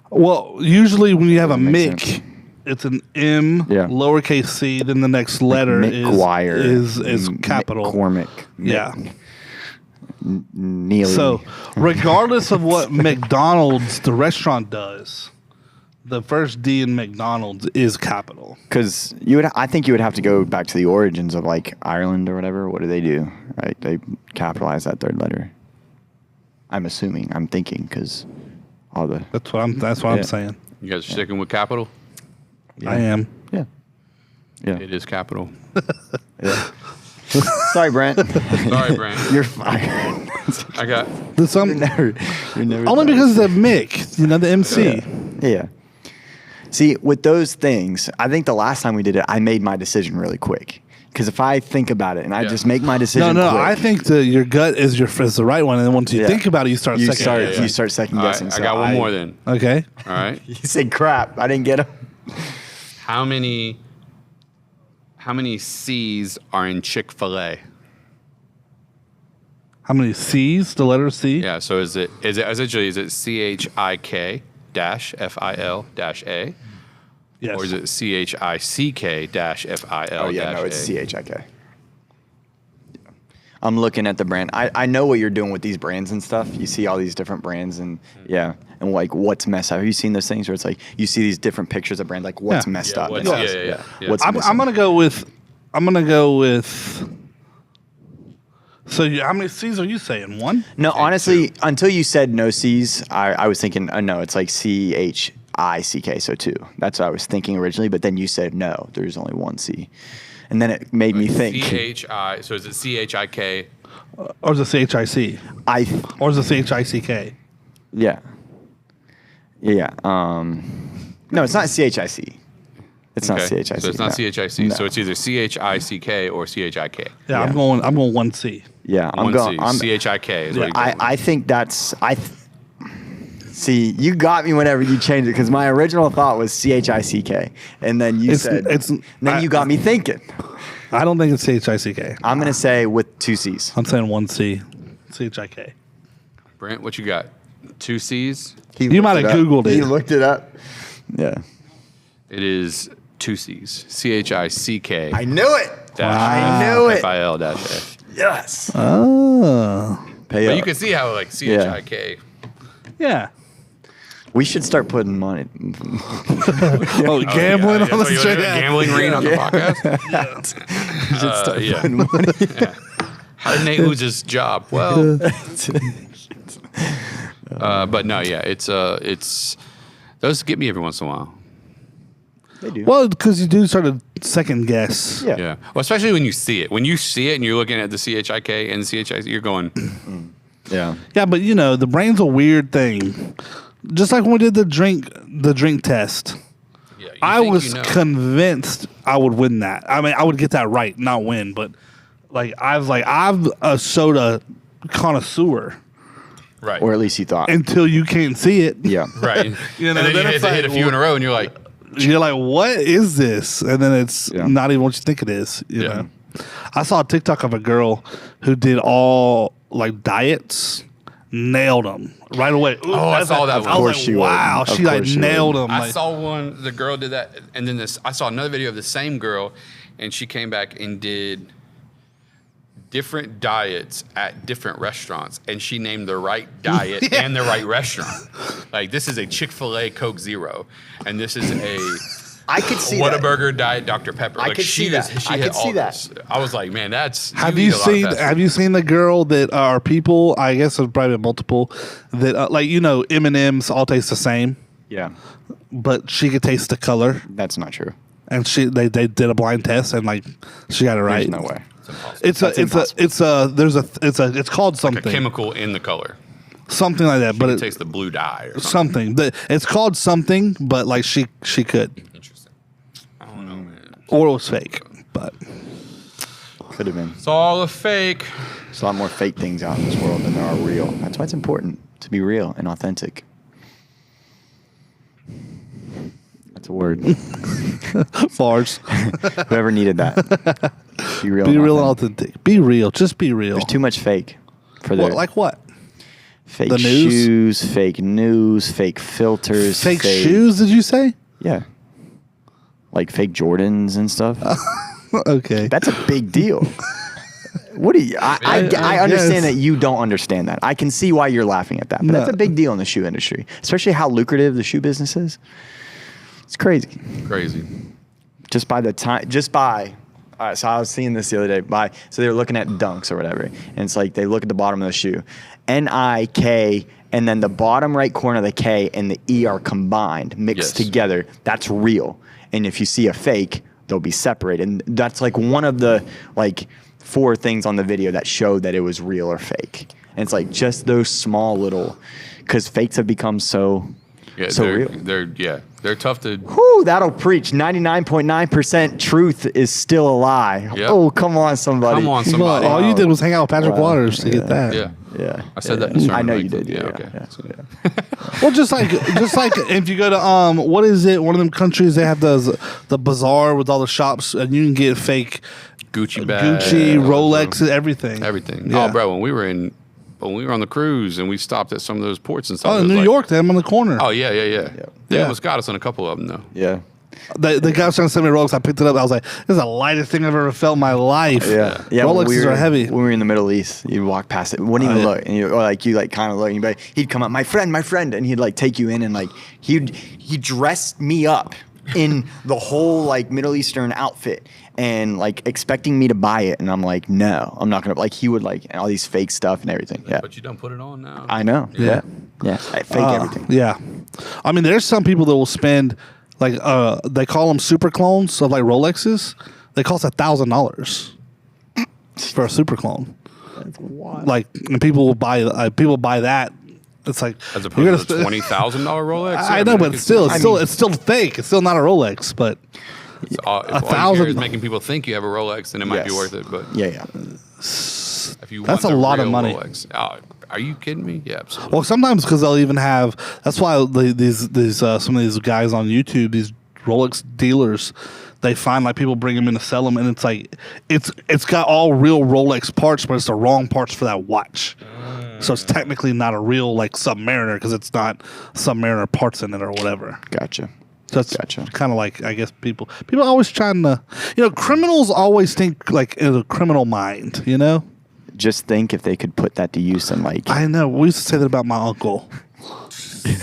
Well, usually when you have a Doesn't make Mick, sense. it's an M, Yeah. lowercase c, then the next letter McGuire, is capital. McCormick. Yeah. Neely. So, regardless of what McDonald's, the restaurant, does, the first D in McDonald's is capital. because I think you would have to go back to the origins of like Ireland or whatever. What do? Right? They capitalize that third letter. I'm assuming. I'm thinking because all the. That's what I'm Yeah. saying. You guys are sticking with capital? Yeah. I am. Yeah. Yeah. It is capital. Yeah. Sorry, Brent. Sorry, Brent. You're fired. I got. There's some, you're never only done. because of the Mick, the MC. Yeah. See, with those things, I think the last time we did it, I made my decision really quick. Because if I think about it and I Yeah. just make my decision, No, quick, I think your gut is the right one, and then once you Yeah. think about it, you start second. yeah. you start second All right, guessing. I So got one more then. Okay. All right. You said crap. I didn't get him. How many C's are in Chick-fil-A? How many C's? The letter C? Yeah. So is it CHIK dash FIL dash A? Yes. Or is it CHICK dash FIL Oh, yeah, dash no, A? it's CHIK. I'm looking at the brand. I know what you're doing with these brands and stuff. You see all these different brands and and like what's messed up. Have you seen those things where it's like you see these different pictures of brands, like what's Yeah. messed Yeah, up? what's- and all yeah, this. yeah, yeah. What's I'm missing? gonna go with. So how many C's are you saying? One? No, honestly, until you said no C's, I was thinking, no, it's like CHICK, so two. That's what I was thinking originally, but then you said no, there's only one C. And then it made me think. CHI. So is it CHIK? Or is it CHIC? Or is it CHICK? Yeah. Yeah. No, it's not CHIC. It's not CHIC. So it's not no. CHIC. No. So it's either CHICK or CHIK. Yeah, I'm Yeah. going one C. Yeah, I'm One going. C. CHIK is what you I think that's see, you got me whenever you changed it because my original thought was CHICK, and then you said you got me thinking. I don't think it's CHICK. I'm gonna say with two C's. I'm saying one C. CHIK. Brent, what you got? Two C's? You might have Googled it. He looked it up. Yeah, It is two C's. CHICK. I knew it. dash I knew it. FIL dash A. Yes. Oh. Pay But up. you can see how like CHIK. Yeah. We should start putting money. Oh, gambling on the You street. want a gambling ring on the podcast? We should start yeah. putting money. How did Nate lose his job? Well, but no, yeah, it's those get me every once in a while. They do. Well, because you do sort of second guess. Yeah. Yeah. Well, especially when you see it. When you see it and you're looking at the CHIK and the CHIC, you're going, Yeah. Yeah, but the brain's a weird thing. Just like when we did the drink test. yeah, you I think was you know. convinced I would win that. I mean, I would get that right, not win, but I'm a soda connoisseur Right. Or at least you thought. until you can't see it. Yeah. Right. You know, and then then you it's hit a few in a row and you're like, You're like, what is this? And then it's Yeah. not even what you think it is. You Yeah. know, I saw a TikTok of a girl who did all like diets, nailed them right away. Ooh, Oh, I saw that I one. was Of course like, she would. wow, Of she like course she nailed would. them. I Like, saw one, the girl did that, and then I saw another video of the same girl, and she came back and did different diets at different restaurants, and she named the right diet and the right restaurant. Like, this is a Chick-fil-A Coke Zero, and this is a I could see that. Whataburger Diet Dr. Pepper. I Like, could see that. I hit could see all that. this. I was like, man, that's have eat you a lot seen? faster. Have you seen the girl that are people? I guess there's probably multiple that M&Ms all taste the same, Yeah. but she could taste the color, That's not true. and they did a blind test and like she got it right. There's no way. It's called a something, chemical in the color. something like that, but It it takes the blue dye or something. something. It's called something, but like she could, Interesting. I don't know, man. or it was fake. But Could have been. It's all a fake. There's a lot more fake things out in this world than there are real. That's why it's important to be real and authentic. That's a word. Fars, Whoever needed that. Be real. be and real and authentic. authentic. Be real. Just be real. There's too much fake for What, their like what? fake the news? shoes, fake news, fake filters, Fake shoes? Did you say? Yeah. Like fake Jordans and stuff. Okay. That's a big deal. What do you? I I understand guess. that you don't understand that. I can see why you're laughing at that, but No. that's a big deal in the shoe industry, especially how lucrative the shoe business is. It's crazy. Crazy. Just by the time, all right, so I was seeing this the other day. So they were looking at dunks or whatever, and it's like they look at the bottom of the shoe, N-I-K, and then the bottom right corner of the K and the E are combined, mixed Yes. together. That's real. And if you see a fake, they'll be separated. And that's like one of the like 4 things on the video that showed that it was real or fake. And it's like just those small little, because fakes have become so real. They're tough to. Whew, that'll preach. 99.9% truth is still a lie. Yep. Oh, come on, somebody. Come on, Well, somebody. all you did was hang out with Patrick Wow. Waters to get that. Yeah. Yeah. I said that in the sermon. I know like, you did. yeah, Yeah. okay. Yeah. Well, just like if you go to what is it? One of them countries they have the bazaar with all the shops, and you can get fake Gucci bag. Gucci, Rolex, everything. Everything. Yeah. Oh, bro, when we were on the cruise and we stopped at some of those ports and stuff. Oh, it in was New like- York, them on the corner. Oh yeah. They Yeah. almost got us on a couple of them though. Yeah. The guy was trying to send me Rolex. I picked it up. I was like, "This is the lightest thing I've ever felt in my life." Yeah. Yeah. when Rolexes are heavy. When we were in the Middle East, you'd walk past it, wouldn't even look, and you kind of look, and you'd be like, he'd come up, my friend, and he'd like take you in, and like he dressed me up in the whole like Middle Eastern outfit, and like expecting me to buy it, and I'm like, no, I'm not gonna. Like he would like all these fake stuff and everything. Yeah. But you don't put it on now. I know. Yeah. Yeah. I fake everything. Yeah, I mean, there's some people that will spend like they call them super clones of like Rolexes. They cost $1,000 for a super clone. That's wild. Like, and people will buy that. It's like As you're gonna opposed to the $20,000 Rolex. I know, but still, it's still fake. It's still not a Rolex, but if all you $1,000 care is making people think you have a Rolex, then it might be Yes. worth it. But Yeah. if you That's want a the lot of real money. Rolex, are you kidding me? Yeah, absolutely. well, sometimes because they'll even have. That's why these some of these guys on YouTube, these Rolex dealers, they find like people bring them in to sell them, and it's like it's got all real Rolex parts, but it's the wrong parts for that watch. So it's technically not a real like Submariner because it's not Submariner parts in it or whatever. Gotcha. So that's Gotcha. kind of like, I guess people always trying to, criminals always think like in a criminal mind, Just think if they could put that to use and like. I know. We used to say that about my uncle.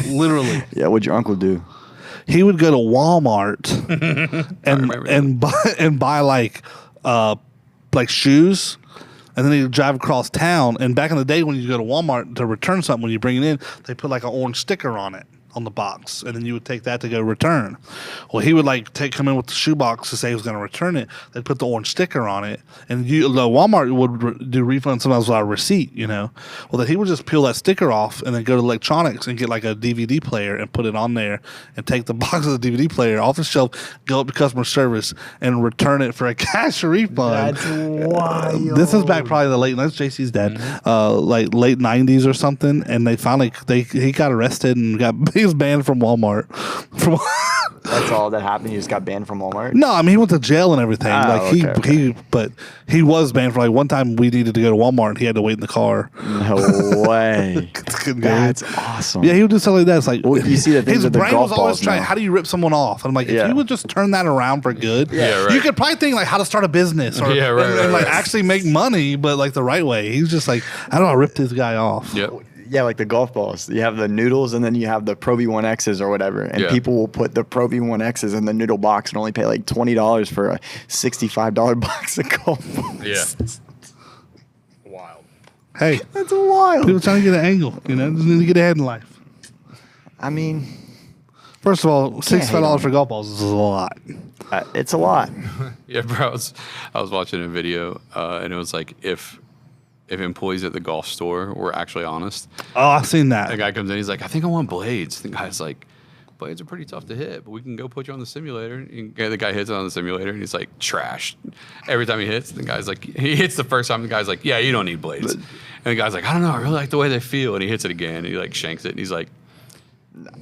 Literally. Yeah. What'd your uncle do? He would go to Walmart remember and buy like shoes, and then he'd drive across town. And back in the day, when you go to Walmart to return something, when you bring it in, they put like an orange sticker on it on the box, and then you would take that to go return. Well, he would like come in with the shoebox to say he was going to return it. They'd put the orange sticker on it, and the Walmart would do refunds sometimes without a receipt, you know. Well, then he would just peel that sticker off and then go to electronics and get like a DVD player and put it on there and take the box of the DVD player off the shelf, go up to customer service and return it for a cash refund. That's wild. This is back probably the late. That's JC's dad, like late '90s or something. And he got arrested and he was banned from Walmart. That's all that happened. He just got banned from Walmart. No, I mean he went to jail and everything. Okay. He was banned for like one time. We needed to go to Walmart and he had to wait in the car. No way. That's awesome. Yeah, he would do something like that. It's like you see the things his with the brain golf was always balls trying. now. How do you rip someone off? And I'm like, if you would just turn that around for good, you could probably think like how to start a business or and actually make money, but like the right way. He's just like, I don't know, I ripped this guy off. Yep. Yeah, like the golf balls. You have the noodles and then you have the Pro V1Xs or whatever. And people will put the Pro V1Xs in the noodle box and only pay like $20 for a $65 box of golf balls. Yeah. Wild. Hey, That's wild. people trying to get an angle, you know, just need to get ahead in life. I mean, First of all, hate $65 on for golf balls is a lot. it's a lot. Yeah, bro. I was watching a video, and it was like if employees at the golf store were actually honest. Oh, I've seen that. The guy comes in, he's like, I think I want blades. The guy's like, blades are pretty tough to hit, but we can go put you on the simulator. And the guy hits it on the simulator, and he's like, trash. Every time he hits, the guy's like, he hits the first time, the guy's like, yeah, you don't need blades. And the guy's like, I don't know, I really like the way they feel. And he hits it again, and he like shanks it, and he's like,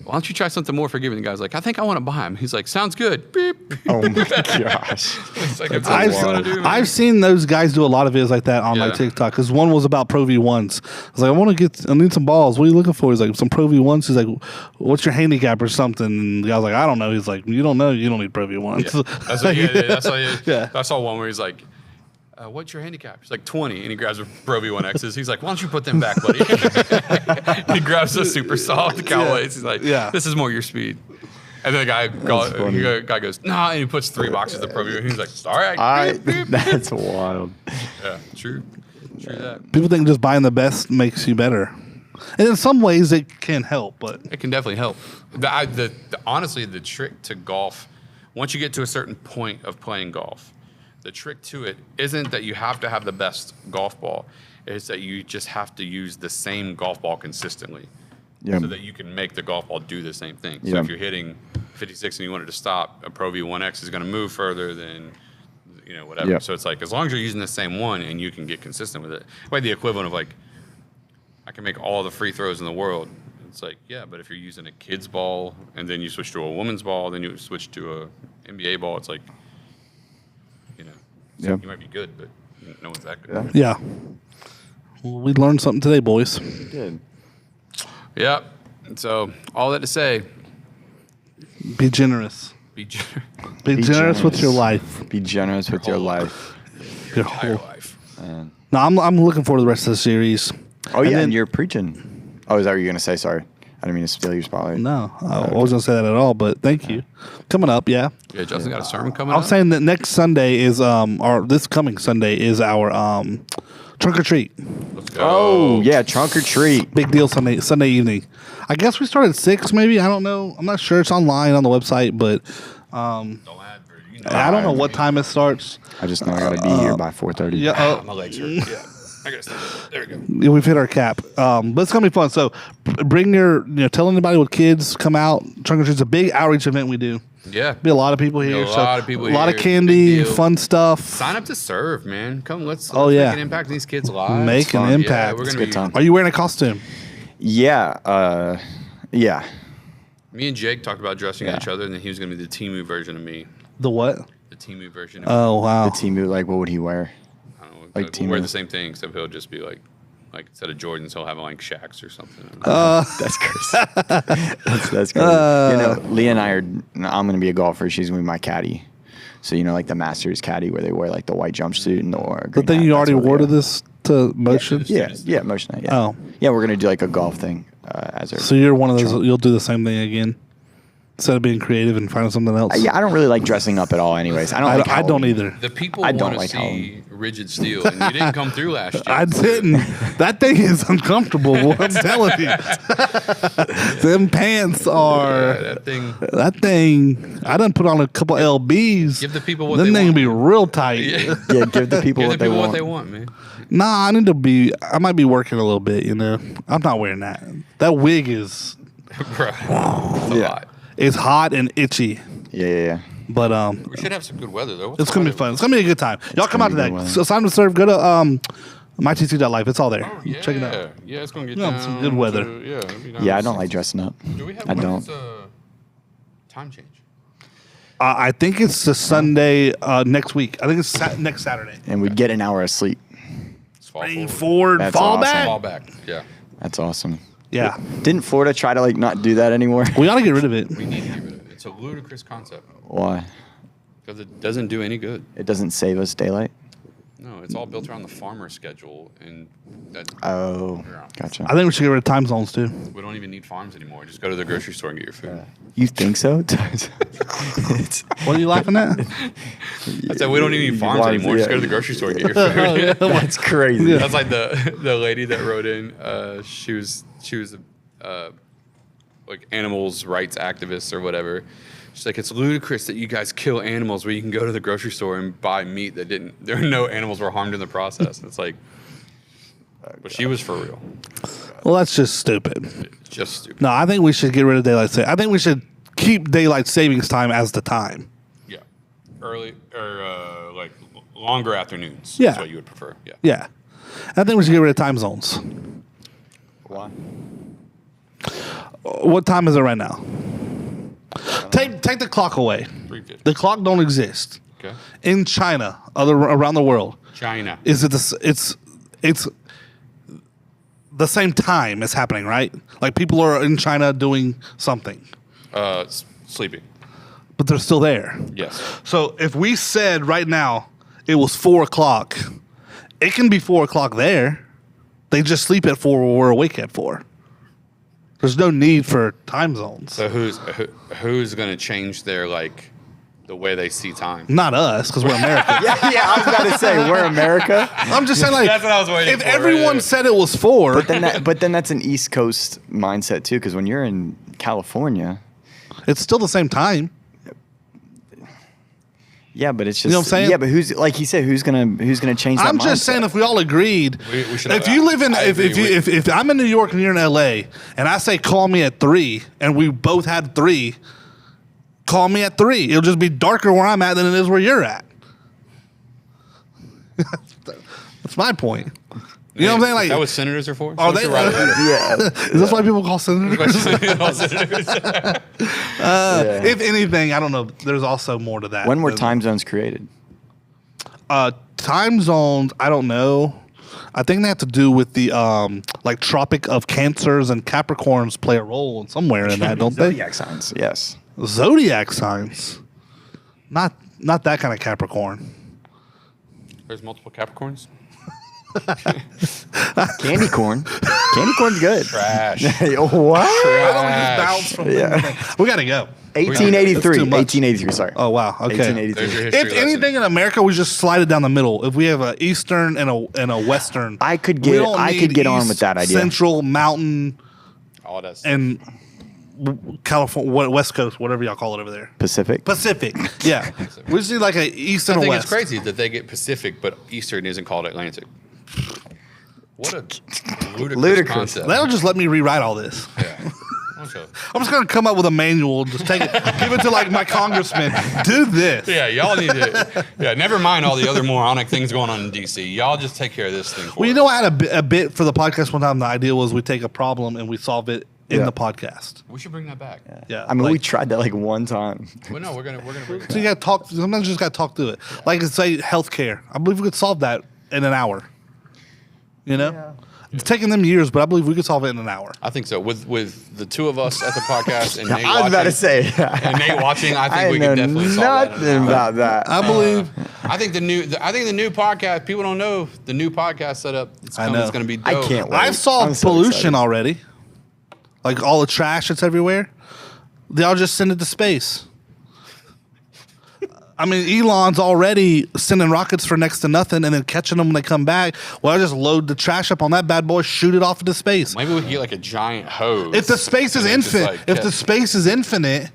why don't you try something more forgiving? The guy's like, I think I want to buy him. He's like, sounds good. Beep. Oh my gosh. It's like, I've seen those guys do a lot of videos like that on like TikTok because one was about Pro V1s. I was like, I need some balls. What are you looking for? He's like, some Pro V1s. He's like, what's your handicap or something? And the guy's like, I don't know. He's like, you don't know. You don't need Pro V1s. Yeah. I saw one where he's like, what's your handicap? He's like 20, and he grabs a Pro V1Xs. He's like, why don't you put them back, buddy? He grabs the super soft Cowboys. He's like, this is more your speed. And then the guy goes, nah, and he puts 3 boxes of Pro V1. He's like, all right. That's wild. Yeah, true that. People think just buying the best makes you better. And in some ways it can help, but It can definitely help. Honestly, the trick to golf, once you get to a certain point of playing golf, the trick to it isn't that you have to have the best golf ball. It's that you just have to use the same golf ball consistently so that you can make the golf ball do the same thing. So if you're hitting 56 and you want it to stop, a Pro V1X is going to move further than, whatever. Yep. So it's like, as long as you're using the same one and you can get consistent with it, like the equivalent of like, I can make all the free throws in the world. It's like, yeah, but if you're using a kid's ball and then you switch to a woman's ball, then you switch to a NBA ball, it's like, you might be good, but no one's that good. yeah. Well, we learned something today, boys. Good. Yep. So all that to say, Be generous. be generous. Be generous with your life. Be generous with your life. Your Entire whole. life. Man. No, I'm looking forward to the rest of the series. Oh, yeah, then- and you're preaching. Oh, is that what you're going to say? Sorry. I didn't mean to steal your spotlight. No, I wasn't gonna say that at all. But thank you. Coming up, yeah. Yeah, Justin got a sermon coming I'm up. saying that next Sunday is this coming Sunday is our trunk or treat. Let's go. Oh, yeah, trunk or treat. Big deal Sunday evening. I guess we start at 6 maybe. I don't know. I'm not sure. It's online on the website, but Don't advert. I don't know what time it starts. I just know I got to be here by 4:30. Yeah, My legs hurt. Yeah. I got to stand up. There we go. yeah, we've hit our cap. But it's gonna be fun. So bring tell anybody with kids, come out. Trunk or treat's a big outreach event we do. Yeah. Be a lot of people here. A lot of people A lot here. of candy, Big deal. fun stuff. Sign up to serve, man. Come, let's Oh, yeah. make an impact in these kids' lives. Make an Fun. impact. Yeah, we're It's gonna a good time. Are you wearing a costume? Yeah. Yeah. Me and Jake talked about dressing each other, and then he was going to be the Timu version of me. The what? The Timu version of Oh wow. The team, like, what would he wear? I don't know. like We'll wear Timu. the same thing, except he'll just be like instead of Jordans, he'll have like Shaqs or something. That's crazy. that's crazy. Leah and I are. I'm gonna be a golfer. She's gonna be my caddy. So like the Masters caddy where they wear like the white jumpsuit and the green But then hat, you that's already what they awarded wear. this to Motion. Yeah, Motion Night. Yeah. Oh. Yeah, we're gonna do like a golf thing as our. So you're one of those. trunk. You'll do the same thing again. instead of being creative and finding something else. Yeah, I don't really like dressing up at all. Anyways, I don't. I like don't Halloween. either. The people I want don't to like see Halloween. Rigid Steel, and you didn't come through last year. I didn't. That thing is uncomfortable. I'm telling you. Them pants are. Yeah, That thing. I done put on a couple LBs. Give the people what Them they thing want. be real tight. Yeah. Yeah, give the people Give what the people they want. what they want, man. Nah, I might be working a little bit. You know, I'm not wearing that. That wig is Bro, it's a Yeah. lot. it's hot and itchy. Yeah. But We should have some good weather though. What's it's the gonna be weather? fun. It's gonna be a good time. Y'all come out to gonna be that. good So Sign to Serve. Go to mytc.life. It's all there. Oh, yeah. Check it out. Yeah, it's gonna get Yeah, down some good weather. to- yeah, it'll be nice. Yeah, I don't like dressing up. Do we have I when don't. is, time change? I think it's the Sunday next week. I think it's next Saturday. And we'd get an hour of sleep. It's fall Bring forward. forward, That's fall awesome. back. Fall back. Yeah. That's awesome. Yeah, Didn't Florida try to like not do that anymore? we ought to get rid of it. We need to get rid of it. It's a ludicrous concept Why? because it doesn't do any good. It doesn't save us daylight. No, it's all built around the farmer schedule, and that Oh, gotcha. I think we should get rid of time zones too. we don't even need farms anymore. Just go to the grocery store and get your food. You think so? It's- What are you laughing at? I said we don't even need farms Farms, anymore. Just yeah. go to the grocery store and get your food. That's crazy. Yeah. That's like the lady that wrote in. She was like animals rights activist or whatever. She's like, it's ludicrous that you guys kill animals when you can go to the grocery store and buy meat that there were no animals were harmed in the process. And it's like, but she was for real. Well, that's just stupid. It's just stupid. No, I think we should get rid of daylight saving. I think we should keep daylight savings time as the time. Yeah, early or like longer afternoons. Yeah. That's what you would prefer. Yeah. Yeah, I think we should get rid of time zones. Why? What time is it right now? Take the clock away. 3:50. The clock don't exist Okay. in China, around the world. China. Is it it's the same time as happening, right? Like people are in China doing something, Sleeping. but they're still there. Yes. So if we said right now it was 4:00, it can be 4:00 there. They just sleep at 4 or we're awake at 4. There's no need for time zones. So who's going to change their like the way they see time? Not us, because we're America. Yeah, I was about to say we're America, I'm just saying, like, That's what I was waiting if for, everyone yeah. said it was 4, but then that's an East Coast mindset too. Because when you're in California, it's still the same time. yeah, but it's just know what I'm saying? Yeah, but who's like he said, who's gonna change that? I'm just mindset? saying, if we all agreed, We should if have- you live in, I if agree. if I'm in New York and you're in LA, and I say call me at 3, and we both had 3, call me at 3. It'll just be darker where I'm at than it is where you're at. That's my point. You know what I'm saying? Like, Is that what senators are for? Are they? Yeah. Is this why people call senators? Yeah. If anything, I don't know. There's also more to that. When were time zones created? Time zones? I don't know. I think they have to do with the like Tropic of Cancers and Capricorns play a role in somewhere in that, don't they? Zodiac signs. Yes. Zodiac signs. Not that kind of Capricorn. There's multiple Capricorns. Candy corn. Candy corn's good. Trash. Hey, what? I don't just bounce from Yeah. We gotta go. 1883. That's too much. 1883. Sorry. Oh wow. Okay. 1883. There's your history If lesson. anything in America, we just slide it down the middle. If we have a Eastern and a Western, I could we get- don't I need could get on East, with that idea. Central, Mountain, all that stuff. and California, West Coast, whatever y'all call it over there. Pacific. Pacific. Yeah. We just need like a East I and a think West. it's crazy that they get Pacific, but Eastern isn't called Atlantic. What a ludicrous concept. That'll just let me rewrite all this. Yeah. Okay. I'm just gonna come up with a manual, just take it, give it to like my congressman. Do this. Yeah, y'all need to. Yeah, never mind all the other moronic things going on in DC. Y'all just take care of this thing. For Well, you us. know, I had a bit for the podcast one time. The idea was we take a problem and we solve it in Yeah. the podcast. We should bring that back. Yeah. I mean, like, we tried that like one time. Well, no, we're gonna bring it So you back. got to talk. Sometimes you just got to talk through it. Like say healthcare. I believe we could solve that in an hour. You know, it's taken them years, but I believe we could solve it in an hour. I think so. With the two of us at the podcast and Nate I was about to watching, say. and Nate watching, I think I we know can definitely solve that. nothing about that. I believe. I think the new podcast. People don't know the new podcast setup. It's I know. It's going to be I dope. can't wait. I've solved I'm so pollution excited. already. Like all the trash that's everywhere. They'll just send it to space. I mean, Elon's already sending rockets for next to nothing and then catching them when they come back. Well, I'll just load the trash up on that bad boy, shoot it off into space. Maybe we could get like a giant hose. If the space is infinite,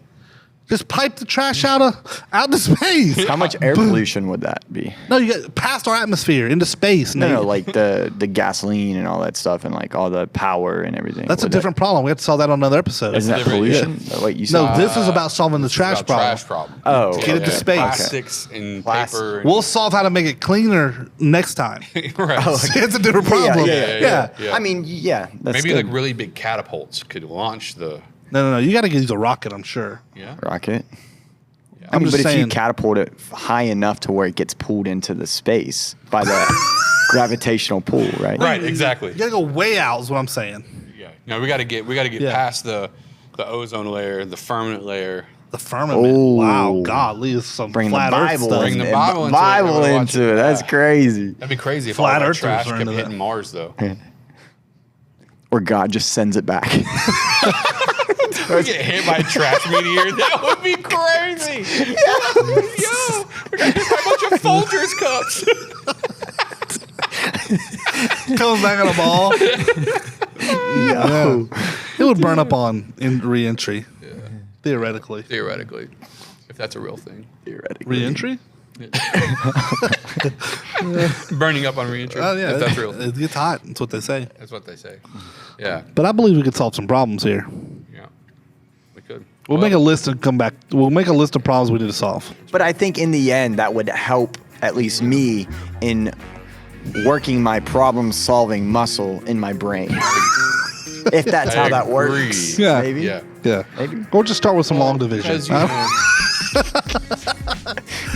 just pipe the trash out to space. How much air pollution would that be? No, you get past our atmosphere into space. No, like the gasoline and all that stuff and like all the power and everything. That's a different problem. We have to solve that on another episode. Isn't that pollution? Like you said? No, this is about solving the trash problem. Trash problem. Oh, Get it to space. Plastics and paper. We'll solve how to make it cleaner next time. Right. It's a different problem. Yeah. I mean, yeah. That's Maybe good. like really big catapults could launch the No. You got to use a rocket, I'm sure. rocket. I'm I mean, just but saying. if you catapult it high enough to where it gets pulled into the space by the gravitational pull, right? Right, exactly. You got to go way out is what I'm saying. Yeah. No, we got to get past the ozone layer, the firmament layer. The firmament. Oh. Wow. Golly, it's some Bring the flat Earth Bible, stuff. Bring the in- Bible into it. Bible Everyone watch into it. That's crazy. That'd be crazy if Flat all that Earthers trash are kept into hitting that. Mars, though. Or God just sends it back. We get hit by a trash meteor. That would be crazy. Yo, we got hit by a bunch of Folgers cups. Comes back on a ball. Yo. It would burn up on re-entry. Theoretically. Theoretically, if that's a real thing. Theoretically. Re-entry? Burning up on reentry. Oh, yeah. If that's real. It gets hot. That's what they say. That's what they say. Yeah. But I believe we could solve some problems here. Yeah. We could. We'll make a list and come back. We'll make a list of problems we need to solve. But I think in the end, that would help at least me in working my problem-solving muscle in my brain. If that's how that works. agree. Yeah. Maybe. Yeah. Yeah. Maybe. Or just start with some long division. Because, you know,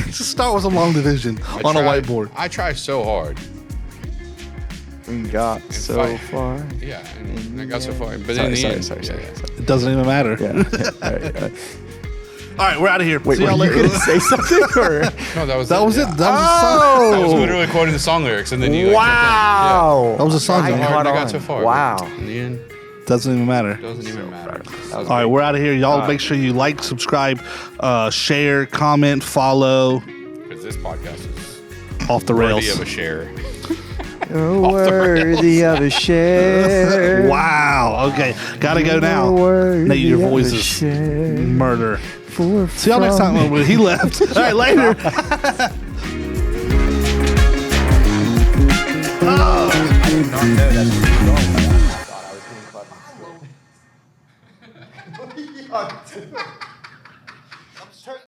Just start with some long division on a whiteboard. I try so hard. We got so fight. far. Yeah. And I got so far. But in the end. Sorry. It doesn't even matter. Yeah. All right. All right, we're out of here. Wait, See were y'all you later. going to say something? Or? No, that was That was it. Yeah. That was a song. I was literally quoting the song lyrics, and then you like, Wow. That was a song. I John. Yeah. caught I got on. so far. Wow. but In the end, Doesn't even matter. doesn't even matter. All right, we're out of here. Y'all make sure you like, subscribe, share, comment, follow. Because this podcast is Off the rails. worthy of a share. Worthy of a share. Wow. Okay. Gotta go now. Nate, your voice is murder. See y'all next time. When he left. All right, later. I did not know that's where you're going with that. I thought I was being clever.